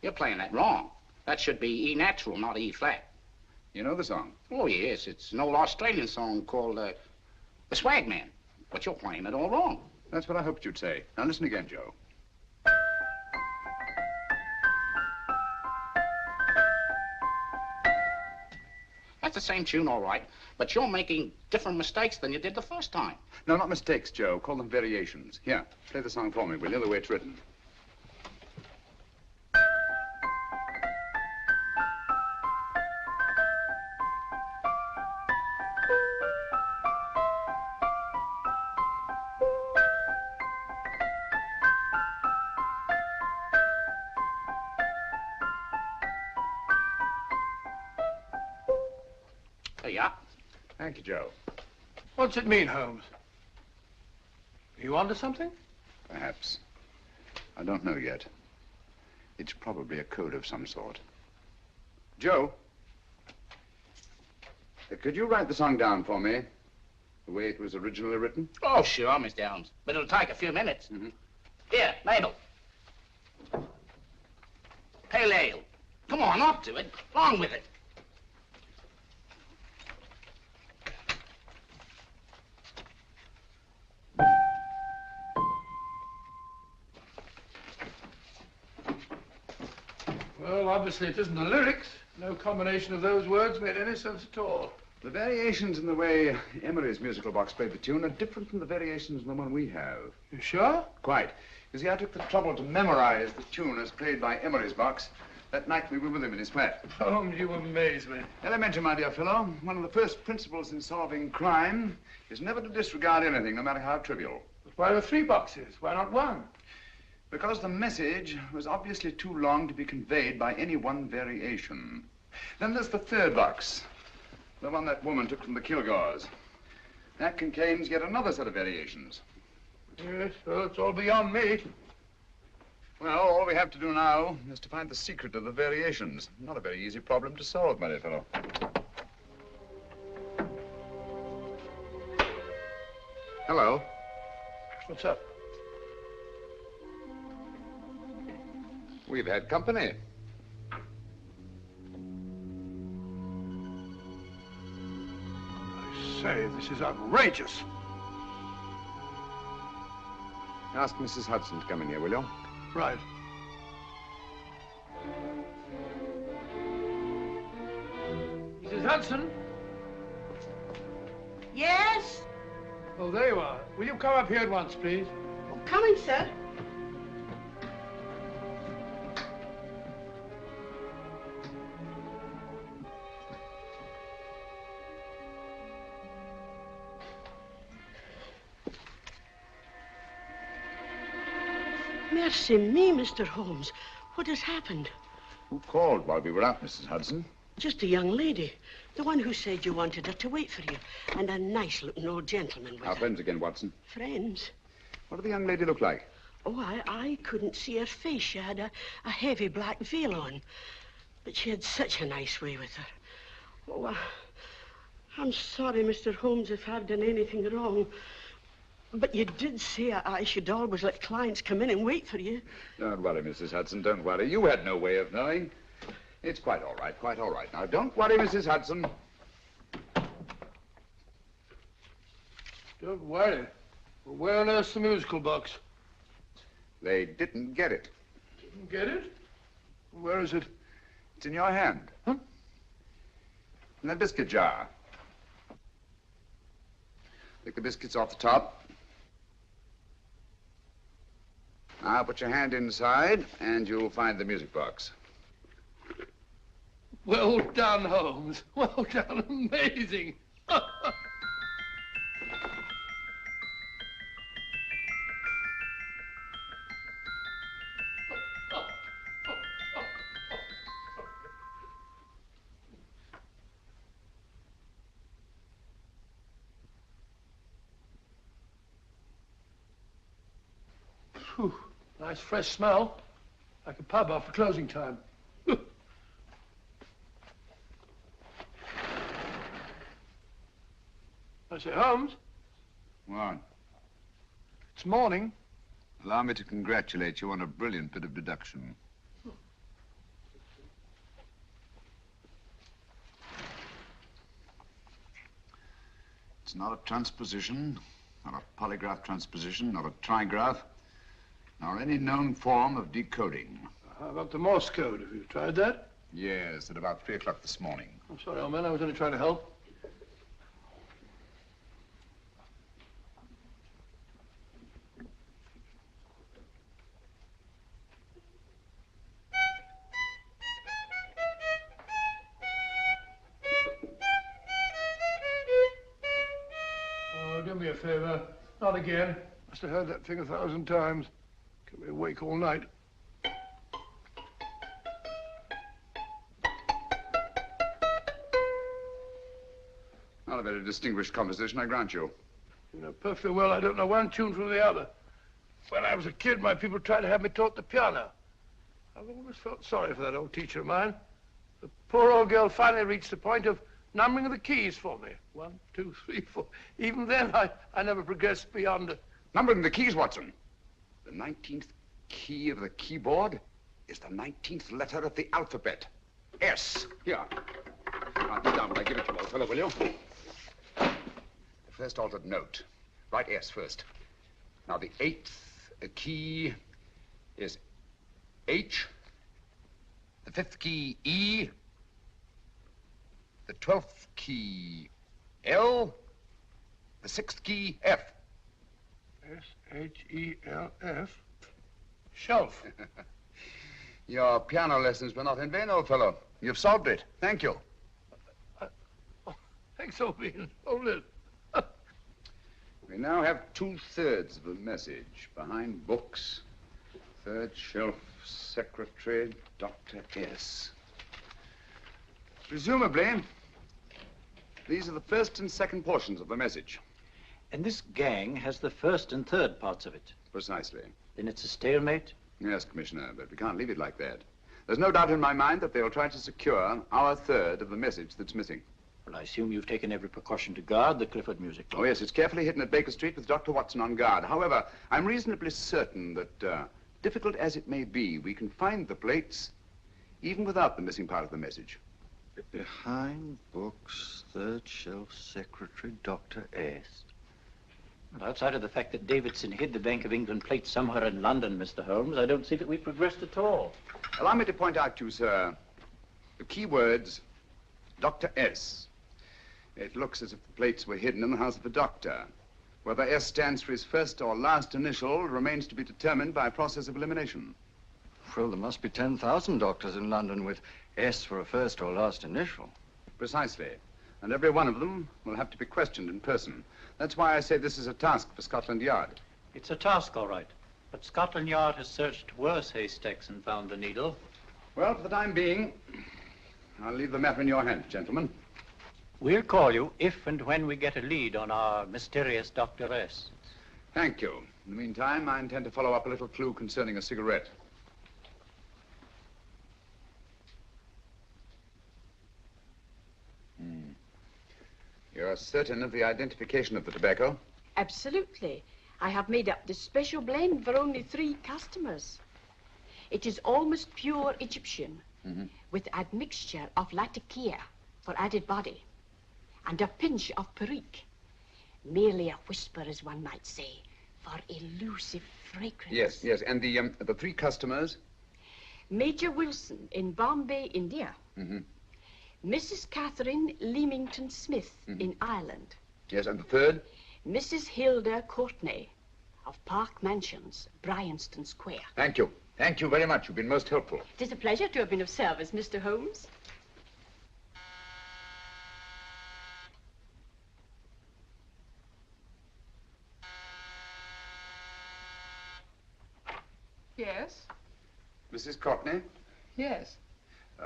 You're playing that wrong. That should be E natural, not E flat. You know the song? Oh, yes. It's an old Australian song called, The Swag Man. But you're playing it all wrong. That's what I hoped you'd say. Now, listen again, Joe. That's the same tune, all right, but you're making different mistakes than you did the first time. No, not mistakes, Joe. Call them variations. Here, play the song for me, will you, the way it's written. There you are. Thank you, Joe. What's it mean, Holmes? Are you onto something? Perhaps. I don't know yet. It's probably a code of some sort. Joe, could you write the song down for me, the way it was originally written? Oh, sure, Mr. Holmes. But it'll take a few minutes. Here, Mabel. Pale ale. Come on, up to it. Along with it. Well, obviously it isn't the lyrics. No combination of those words made any sense at all. The variations in the way Emery's musical box played the tune are different from the variations in the one we have. You sure? Quite. You see, I took the trouble to memorize the tune as played by Emery's box that night we were with him in his flat. Holmes, you amaze me. Elementary, my dear fellow. One of the first principles in solving crime is never to disregard anything, no matter how trivial. But why are 3 boxes? Why not 1? Because the message was obviously too long to be conveyed by any one variation. Then there's the 3rd box, the one that woman took from the Kilgores. That contains yet another set of variations. Yes, well, it's all beyond me. Well, all we have to do now is to find the secret of the variations. Not a very easy problem to solve, my dear fellow. Hello. What's up? We've had company. I say, this is outrageous. Ask Mrs. Hudson to come in here, will you? Right. Hudson? Yes? Oh, there you are. Will you come up here at once, please? Oh, coming, sir. Mercy me, Mr. Holmes. What has happened? Who called while we were out, Mrs. Hudson? Just a young lady. The one who said you wanted her to wait for you. And a nice-looking old gentleman with Our her. friends again, Watson. Friends? What did the young lady look like? Oh, I couldn't see her face. She had a heavy black veil on. But she had such a nice way with her. Oh, I'm sorry, Mr. Holmes, if I've done anything wrong. But you did say I should always let clients come in and wait for you. Don't worry, Mrs. Hudson, don't worry. You had no way of knowing. It's quite all right, quite all right. Now, don't worry, Mrs. Hudson. Don't worry. Well, where on earth's the musical box? They didn't get it. Didn't get it? Where is it? It's in your hand. Huh? In that biscuit jar. Take the biscuits off the top. Now put your hand inside, and you'll find the music box. Well done, Holmes. Well done. Amazing. Whew. Nice fresh smell. Like a pub after closing time. I say, Holmes, What? it's morning. Allow me to congratulate you on a brilliant bit of deduction. It's not a transposition, not a polygraph transposition, not a trigraph, nor any known form of decoding. How about the Morse code? Have you tried that? Yes, at about 3 o'clock this morning. I'm sorry, old man. I was only trying to help. Oh, do me a favor. Not again. Must have heard that thing 1,000 times. Kept me awake all night. Not a very distinguished composition, I grant you. You know perfectly well I don't know one tune from the other. When I was a kid, my people tried to have me taught the piano. I've always felt sorry for that old teacher of mine. The poor old girl finally reached the point of numbering the keys for me. 1, 2, 3, 4. Even then, I never progressed beyond... Numbering the keys, Watson. The 19th key of the keyboard is the 19th letter of the alphabet. S. Here. Write it down when I give it to you, old fellow, will you? The first altered note. Write S first. Now, the 8th key is H. The 5th key, E. The 12th key, L. The 6th key, F. S-H-E-L-F. Shelf. Your piano lessons were not in vain, old fellow. You've solved it. Thank you. Thanks, old bean. Hold it. We now have 2/3 of the message. Behind books, third shelf, secretary, Dr. S. Presumably, these are the first and second portions of the message. And this gang has the first and third parts of it. Precisely. Then it's a stalemate? Yes, Commissioner, but we can't leave it like that. There's no doubt in my mind that they'll try to secure our third of the message that's missing. Well, I assume you've taken every precaution to guard the Clifford music box. Oh, yes, it's carefully hidden at Baker Street with Dr. Watson on guard. However, I'm reasonably certain that, difficult as it may be, we can find the plates even without the missing part of the message. Behind books, third shelf, secretary, Dr. S. Well, outside of the fact that Davidson hid the Bank of England plate somewhere in London, Mr. Holmes, I don't see that we've progressed at all. Allow me to point out to you, sir, the key words Dr. S. It looks as if the plates were hidden in the house of the doctor. Whether S stands for his first or last initial remains to be determined by a process of elimination. Well, there must be 10,000 doctors in London with S for a first or last initial. Precisely. And every one of them will have to be questioned in person. That's why I say this is a task for Scotland Yard. It's a task, all right. But Scotland Yard has searched worse haystacks and found the needle. Well, for the time being, I'll leave the matter in your hands, gentlemen. We'll call you if and when we get a lead on our mysterious Dr. S. Thank you. In the meantime, I intend to follow up a little clue concerning a cigarette. You're certain of the identification of the tobacco? Absolutely. I have made up this special blend for only 3 customers. It is almost pure Egyptian, with admixture of latakia for added body, and a pinch of perique. Merely a whisper, as one might say, for elusive fragrance. Yes. And the 3 customers? Major Wilson in Bombay, India. Mrs. Catherine Leamington Smith in Ireland. Yes, and the 3rd? Mrs. Hilda Courtney of Park Mansions, Bryanston Square. Thank you. Thank you very much. You've been most helpful. It is a pleasure to have been of service, Mr. Holmes. Yes? Mrs. Courtney? Yes.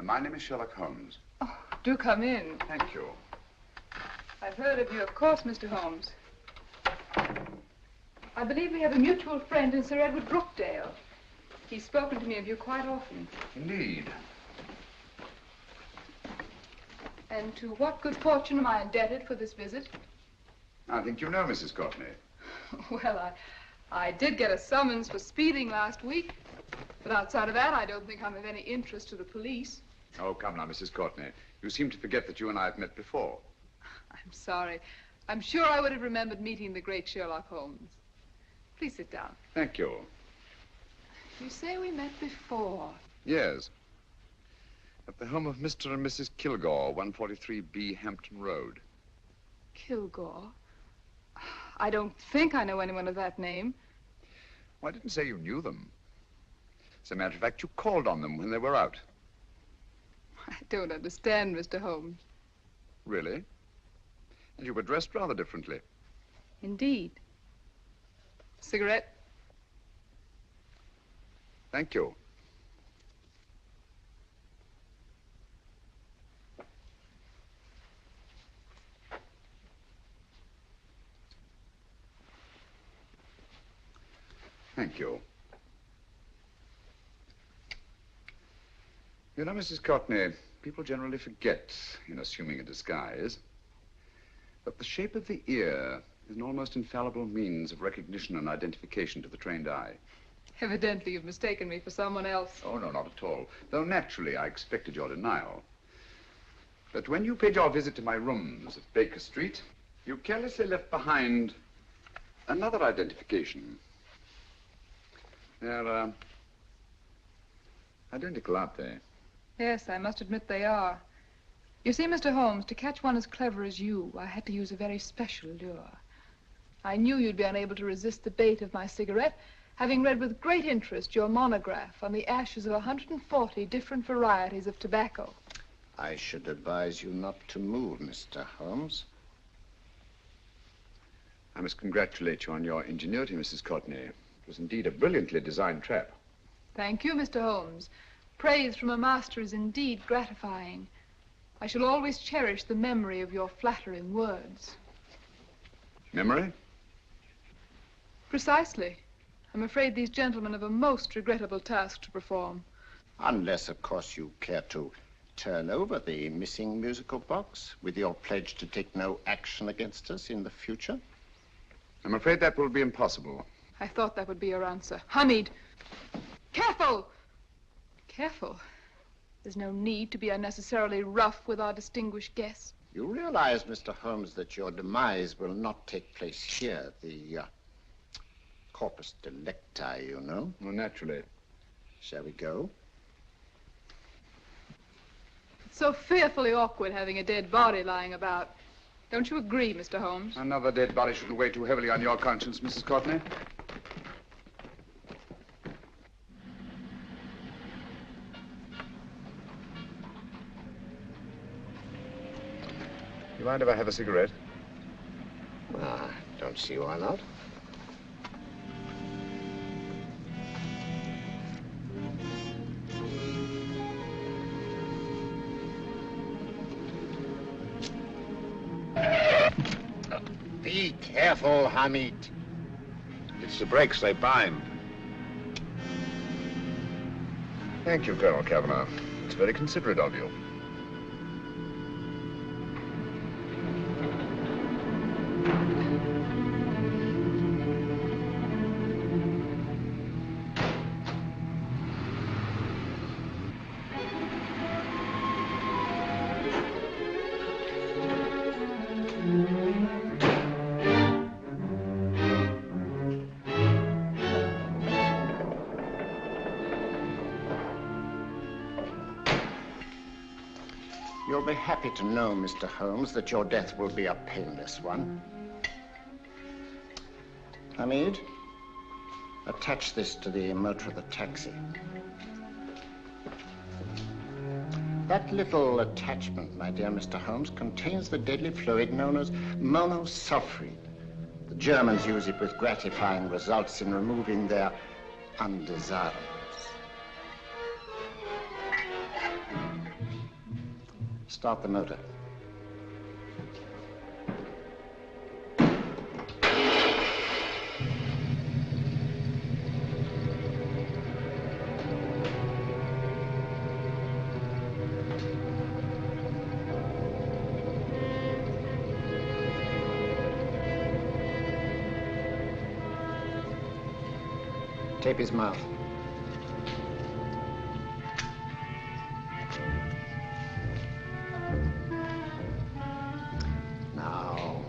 My name is Sherlock Holmes. Oh, do come in. Thank you. I've heard of you, of course, Mr. Holmes. I believe we have a mutual friend in Sir Edward Brookdale. He's spoken to me of you quite often. Indeed. And to what good fortune am I indebted for this visit? I think you know Mrs. Courtney. Well, I did get a summons for speeding last week. But outside of that, I don't think I'm of any interest to the police. Oh, come now, Mrs. Courtney. You seem to forget that you and I have met before. I'm sorry. I'm sure I would have remembered meeting the great Sherlock Holmes. Please sit down. Thank you. You say we met before. Yes. At the home of Mr. and Mrs. Kilgore, 143B Hampton Road. Kilgore? I don't think I know anyone of that name. Well, I didn't say you knew them. As a matter of fact, you called on them when they were out. I don't understand, Mr. Holmes. Really? And you were dressed rather differently. Indeed. Cigarette? Thank you. Thank you. You know, Mrs. Courtney, people generally forget in assuming a disguise that the shape of the ear is an almost infallible means of recognition and identification to the trained eye. Evidently, you've mistaken me for someone else. Oh, no, not at all. Though naturally, I expected your denial. But when you paid your visit to my rooms at Baker Street, you carelessly left behind another identification. They're, identical, aren't they? Yes, I must admit they are. You see, Mr. Holmes, to catch one as clever as you, I had to use a very special lure. I knew you'd be unable to resist the bait of my cigarette, having read with great interest your monograph on the ashes of 140 different varieties of tobacco. I should advise you not to move, Mr. Holmes. I must congratulate you on your ingenuity, Mrs. Courtney. It was indeed a brilliantly designed trap. Thank you, Mr. Holmes. Praise from a master is indeed gratifying. I shall always cherish the memory of your flattering words. Memory? Precisely. I'm afraid these gentlemen have a most regrettable task to perform. Unless, of course, you care to turn over the missing musical box with your pledge to take no action against us in the future. I'm afraid that will be impossible. I thought that would be your answer. Hamid! Careful! Careful. There's no need to be unnecessarily rough with our distinguished guest. You realize, Mr. Holmes, that your demise will not take place here. The corpus delicti, you know. Well, naturally. Shall we go? So fearfully awkward having a dead body lying about. Don't you agree, Mr. Holmes? Another dead body shouldn't weigh too heavily on your conscience, Mrs. Courtney. You mind if I have a cigarette? Ah, don't see why not. Be careful, Hamid. It's the brakes, they bind. Thank you, Colonel Kavanagh. It's very considerate of you. You'll be happy to know, Mr. Holmes, that your death will be a painless one. Hamid, attach this to the motor of the taxi. That little attachment, my dear Mr. Holmes, contains the deadly fluid known as monosulfide. The Germans use it with gratifying results in removing their undesirables. Start the motor. Tape his mouth. Now,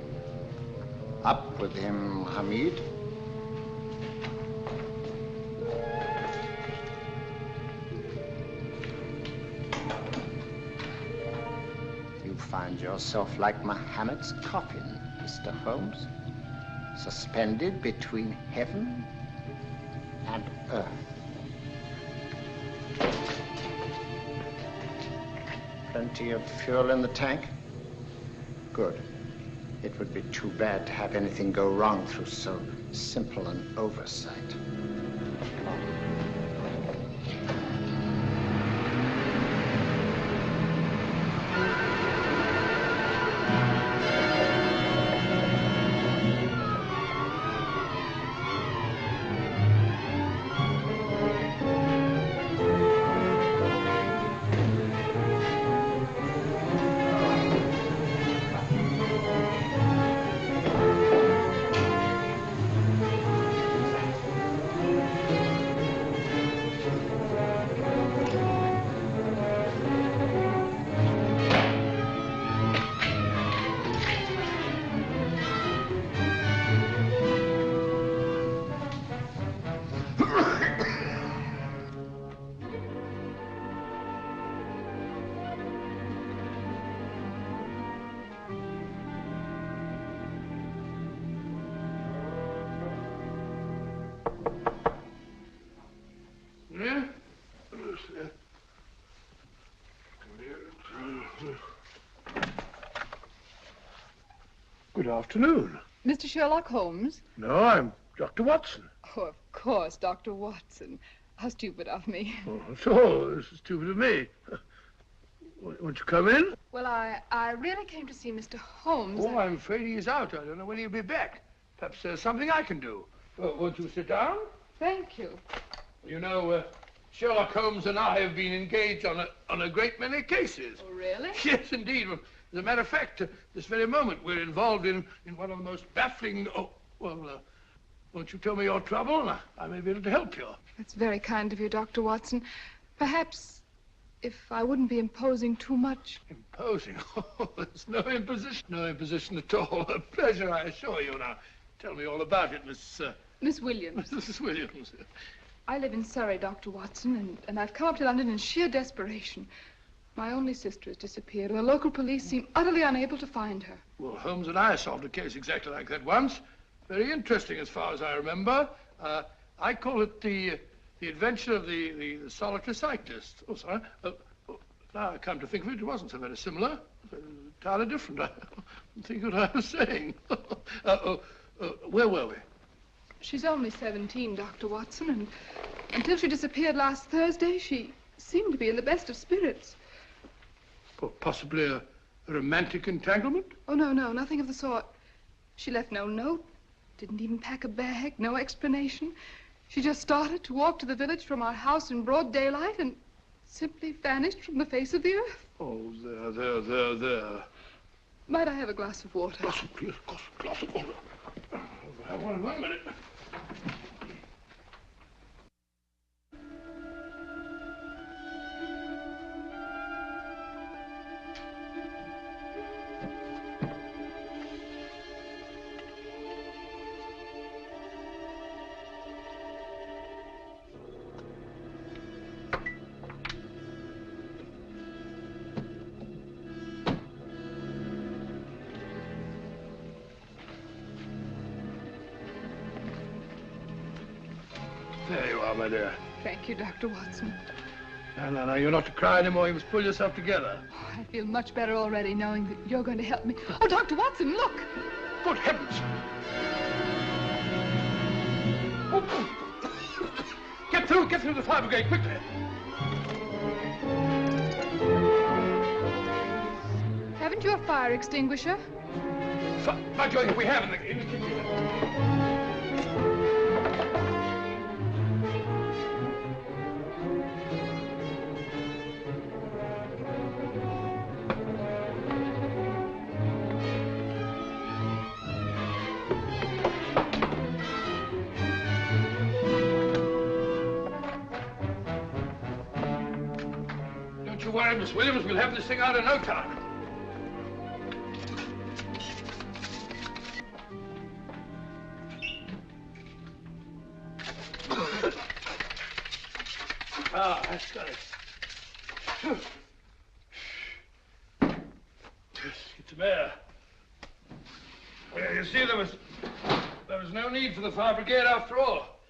up with him, Hamid. You find yourself like Muhammad's coffin, Mr. Holmes, suspended between heaven and earth. Plenty of fuel in the tank? Good. It would be too bad to have anything go wrong through so simple an oversight. Yeah? Good afternoon. Mr. Sherlock Holmes? No, I'm Dr. Watson. Oh, of course, Dr. Watson. How stupid of me. Oh, so this is stupid of me. Won't you come in? Well, I really came to see Mr. Holmes. Oh, I'm afraid he's out. I don't know when he'll be back. Perhaps there's something I can do. Won't you sit down? Thank you. You know, Sherlock Holmes and I have been engaged on a great many cases. Oh, really? Yes, indeed. As a matter of fact, this very moment, we're involved in one of the most baffling... Oh, well, won't you tell me your trouble, and I may be able to help you. That's very kind of you, Dr. Watson. Perhaps if I wouldn't be imposing too much. Imposing? Oh, there's no imposition. No imposition at all. A pleasure, I assure you. Now, tell me all about it, Miss Williams. Mrs. Williams. I live in Surrey, Dr. Watson, and I've come up to London in sheer desperation. My only sister has disappeared, and the local police seem utterly unable to find her. Well, Holmes and I solved a case exactly like that once. Very interesting as far as I remember. I call it the adventure of the solitary cyclist. Oh, sorry. Now I come to think of it, it wasn't so very similar. Entirely different. I don't think what I was saying. Where were we? She's only 17, Dr. Watson, and until she disappeared last Thursday, she seemed to be in the best of spirits. Well, possibly a romantic entanglement? Oh, no, nothing of the sort. She left no note, didn't even pack a bag, no explanation. She just started to walk to the village from our house in broad daylight and simply vanished from the face of the earth. Oh, there. Might I have a glass of water? Glass of water. Have one in 1 minute. There you are, my dear. Thank you, Dr. Watson. No, you're not to cry anymore. You must pull yourself together. I feel much better already knowing that you're going to help me. Oh, Dr. Watson, look! Good heavens! Get through the fire brigade, quickly! Haven't you a fire extinguisher? By George, we have in the kitchen. Don't you worry, Miss Williams. We'll have this thing out in no time. That's got it. Get some air. Well, you see, there was no need for the fire brigade after all.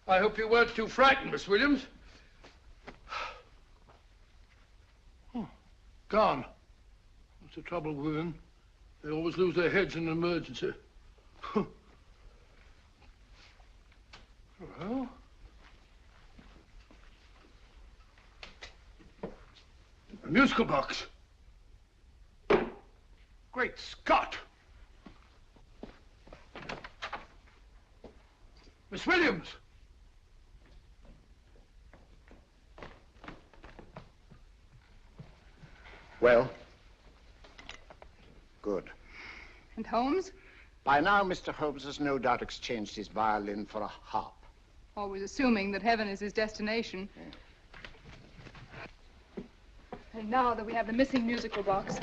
I hope you weren't too frightened, Miss Williams. Oh, gone. What's the trouble with women? They always lose their heads in an emergency. Well... a musical box. Great Scott! Miss Williams! Well? Good. And Holmes? By now, Mr. Holmes has no doubt exchanged his violin for a harp. Always assuming that heaven is his destination. And now that we have the missing musical box.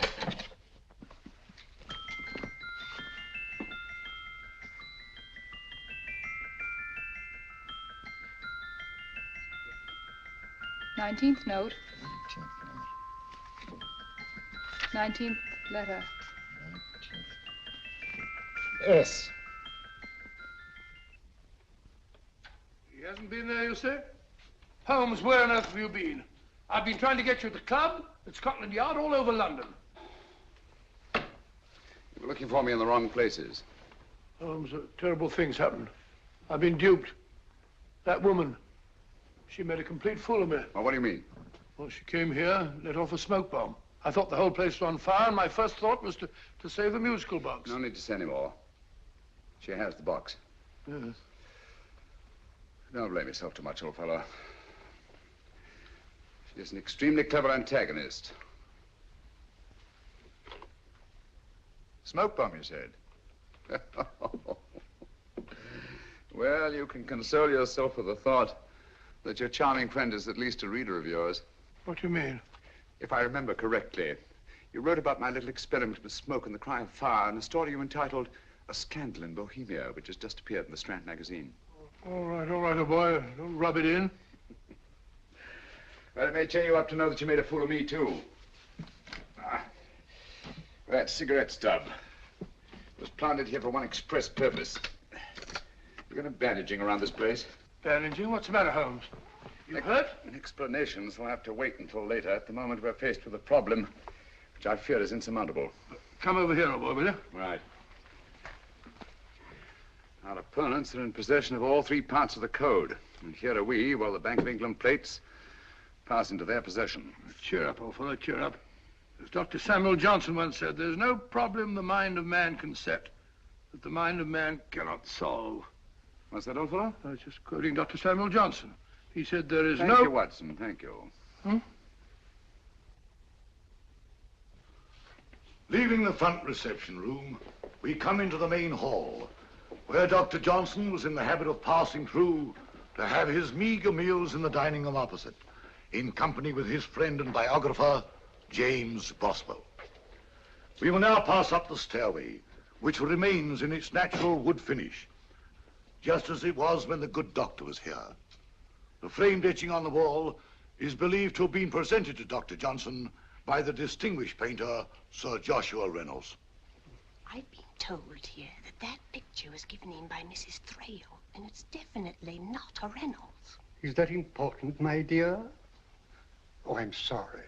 Nineteenth note. 19th letter. Yes. He hasn't been there, you say? Holmes, where on earth have you been? I've been trying to get you at the club, at Scotland Yard, all over London. You were looking for me in the wrong places. Holmes, terrible things happened. I've been duped. That woman, she made a complete fool of me. Well, what do you mean? Well, she came here, let off a smoke bomb. I thought the whole place was on fire, and my first thought was to save the musical box. No need to say any more. She has the box. Yes. Don't blame yourself too much, old fellow. She's an extremely clever antagonist. Smoke bomb, you said? Well, you can console yourself with the thought that your charming friend is at least a reader of yours. What do you mean? If I remember correctly, you wrote about my little experiment with smoke and the cry of fire in a story you entitled A Scandal in Bohemia, which has just appeared in the Strand magazine. All right, old boy. Don't rub it in. Well, it may cheer you up to know that you made a fool of me, too. That cigarette stub was planted here for one express purpose. You got any bandaging around this place? Bandaging? What's the matter, Holmes? You hurt? Explanations will have to wait until later. At the moment, we're faced with a problem which I fear is insurmountable. Come over here, old boy, will you? Right. Our opponents are in possession of all three parts of the code. And here are we, while the Bank of England plates pass into their possession. Cheer up, old fellow, cheer up. As Dr. Samuel Johnson once said, there's no problem the mind of man can set that the mind of man cannot solve. What's that, old fellow? I was just quoting Dr. Samuel Johnson. He said there is Thank you, Watson. Thank you. Leaving the front reception room, we come into the main hall, where Dr. Johnson was in the habit of passing through to have his meager meals in the dining room opposite, in company with his friend and biographer, James Boswell. We will now pass up the stairway, which remains in its natural wood finish, just as it was when the good doctor was here. The framed etching on the wall is believed to have been presented to Dr. Johnson by the distinguished painter, Sir Joshua Reynolds. I've been told here that that picture was given in by Mrs. Thrale, and it's definitely not a Reynolds. Is that important, my dear? Oh, I'm sorry.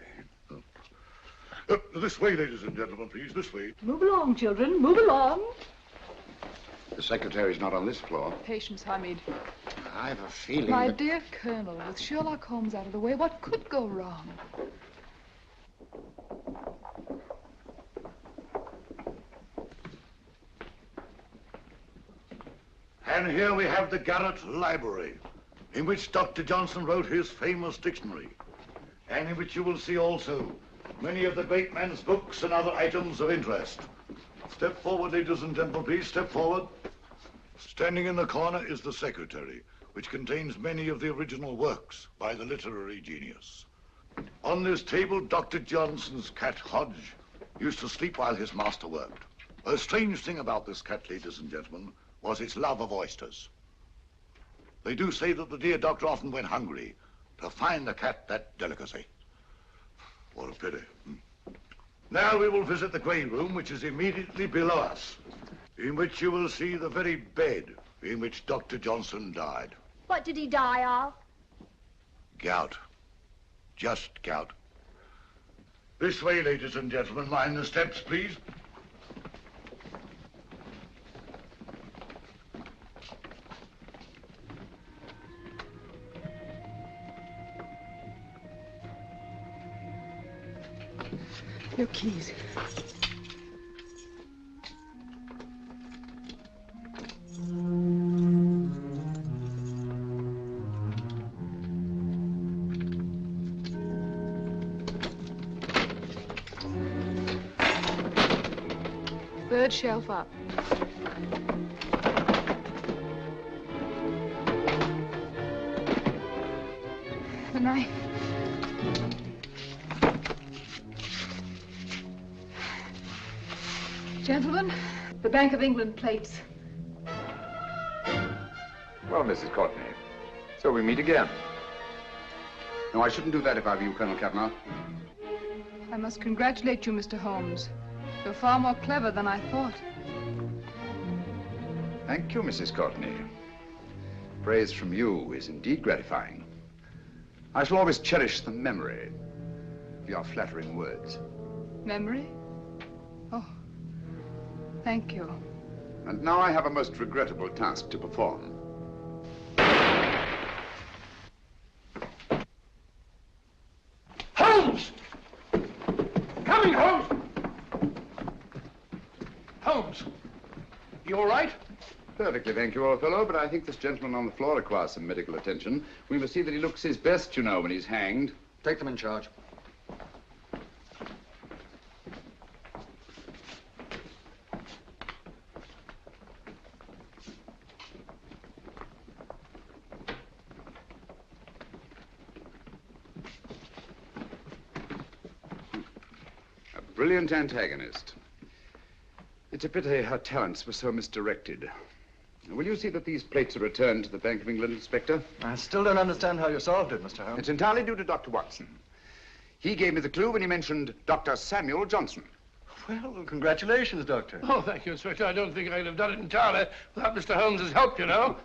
This way, ladies and gentlemen, please, this way. Move along, children, move along. The secretary's not on this floor. Patience, Hamid. I have a feeling My that... dear Colonel, with Sherlock Holmes out of the way, what could go wrong? And here we have the Garrett Library, in which Dr. Johnson wrote his famous dictionary, and in which you will see also many of the great man's books and other items of interest. Step forward, ladies and gentlemen, please, step forward. Standing in the corner is the secretary, which contains many of the original works by the literary genius. On this table, Dr. Johnson's cat, Hodge, used to sleep while his master worked. A strange thing about this cat, ladies and gentlemen, was its love of oysters. They do say that the dear doctor often went hungry to find the cat that delicacy. What a pity. Now we will visit the grey room, which is immediately below us, in which you will see the very bed in which Dr. Johnson died. What did he die of? Gout. Just gout. This way, ladies and gentlemen. Mind the steps, please. Your keys. Third shelf up. The knife. Gentlemen, the Bank of England plates. Well, Mrs. Courtney, so we meet again. No, I shouldn't do that if I were you, Colonel Cavanaugh. I must congratulate you, Mr. Holmes. You're far more clever than I thought. Thank you, Mrs. Courtney. Praise from you is indeed gratifying. I shall always cherish the memory of your flattering words. Memory? Oh, thank you. And now I have a most regrettable task to perform. Holmes! Coming, Holmes! Holmes, you all right? Perfectly, thank you, old fellow, but I think this gentleman on the floor requires some medical attention. We must see that he looks his best, you know, when he's hanged. Take them in charge. A brilliant antagonist. It's a pity her talents were so misdirected. Will you see that these plates are returned to the Bank of England, Inspector? I still don't understand how you solved it, Mr. Holmes. It's entirely due to Dr. Watson. He gave me the clue when he mentioned Dr. Samuel Johnson. Well, congratulations, Doctor. Oh, thank you, Inspector. I don't think I could have done it entirely without Mr. Holmes's help, you know.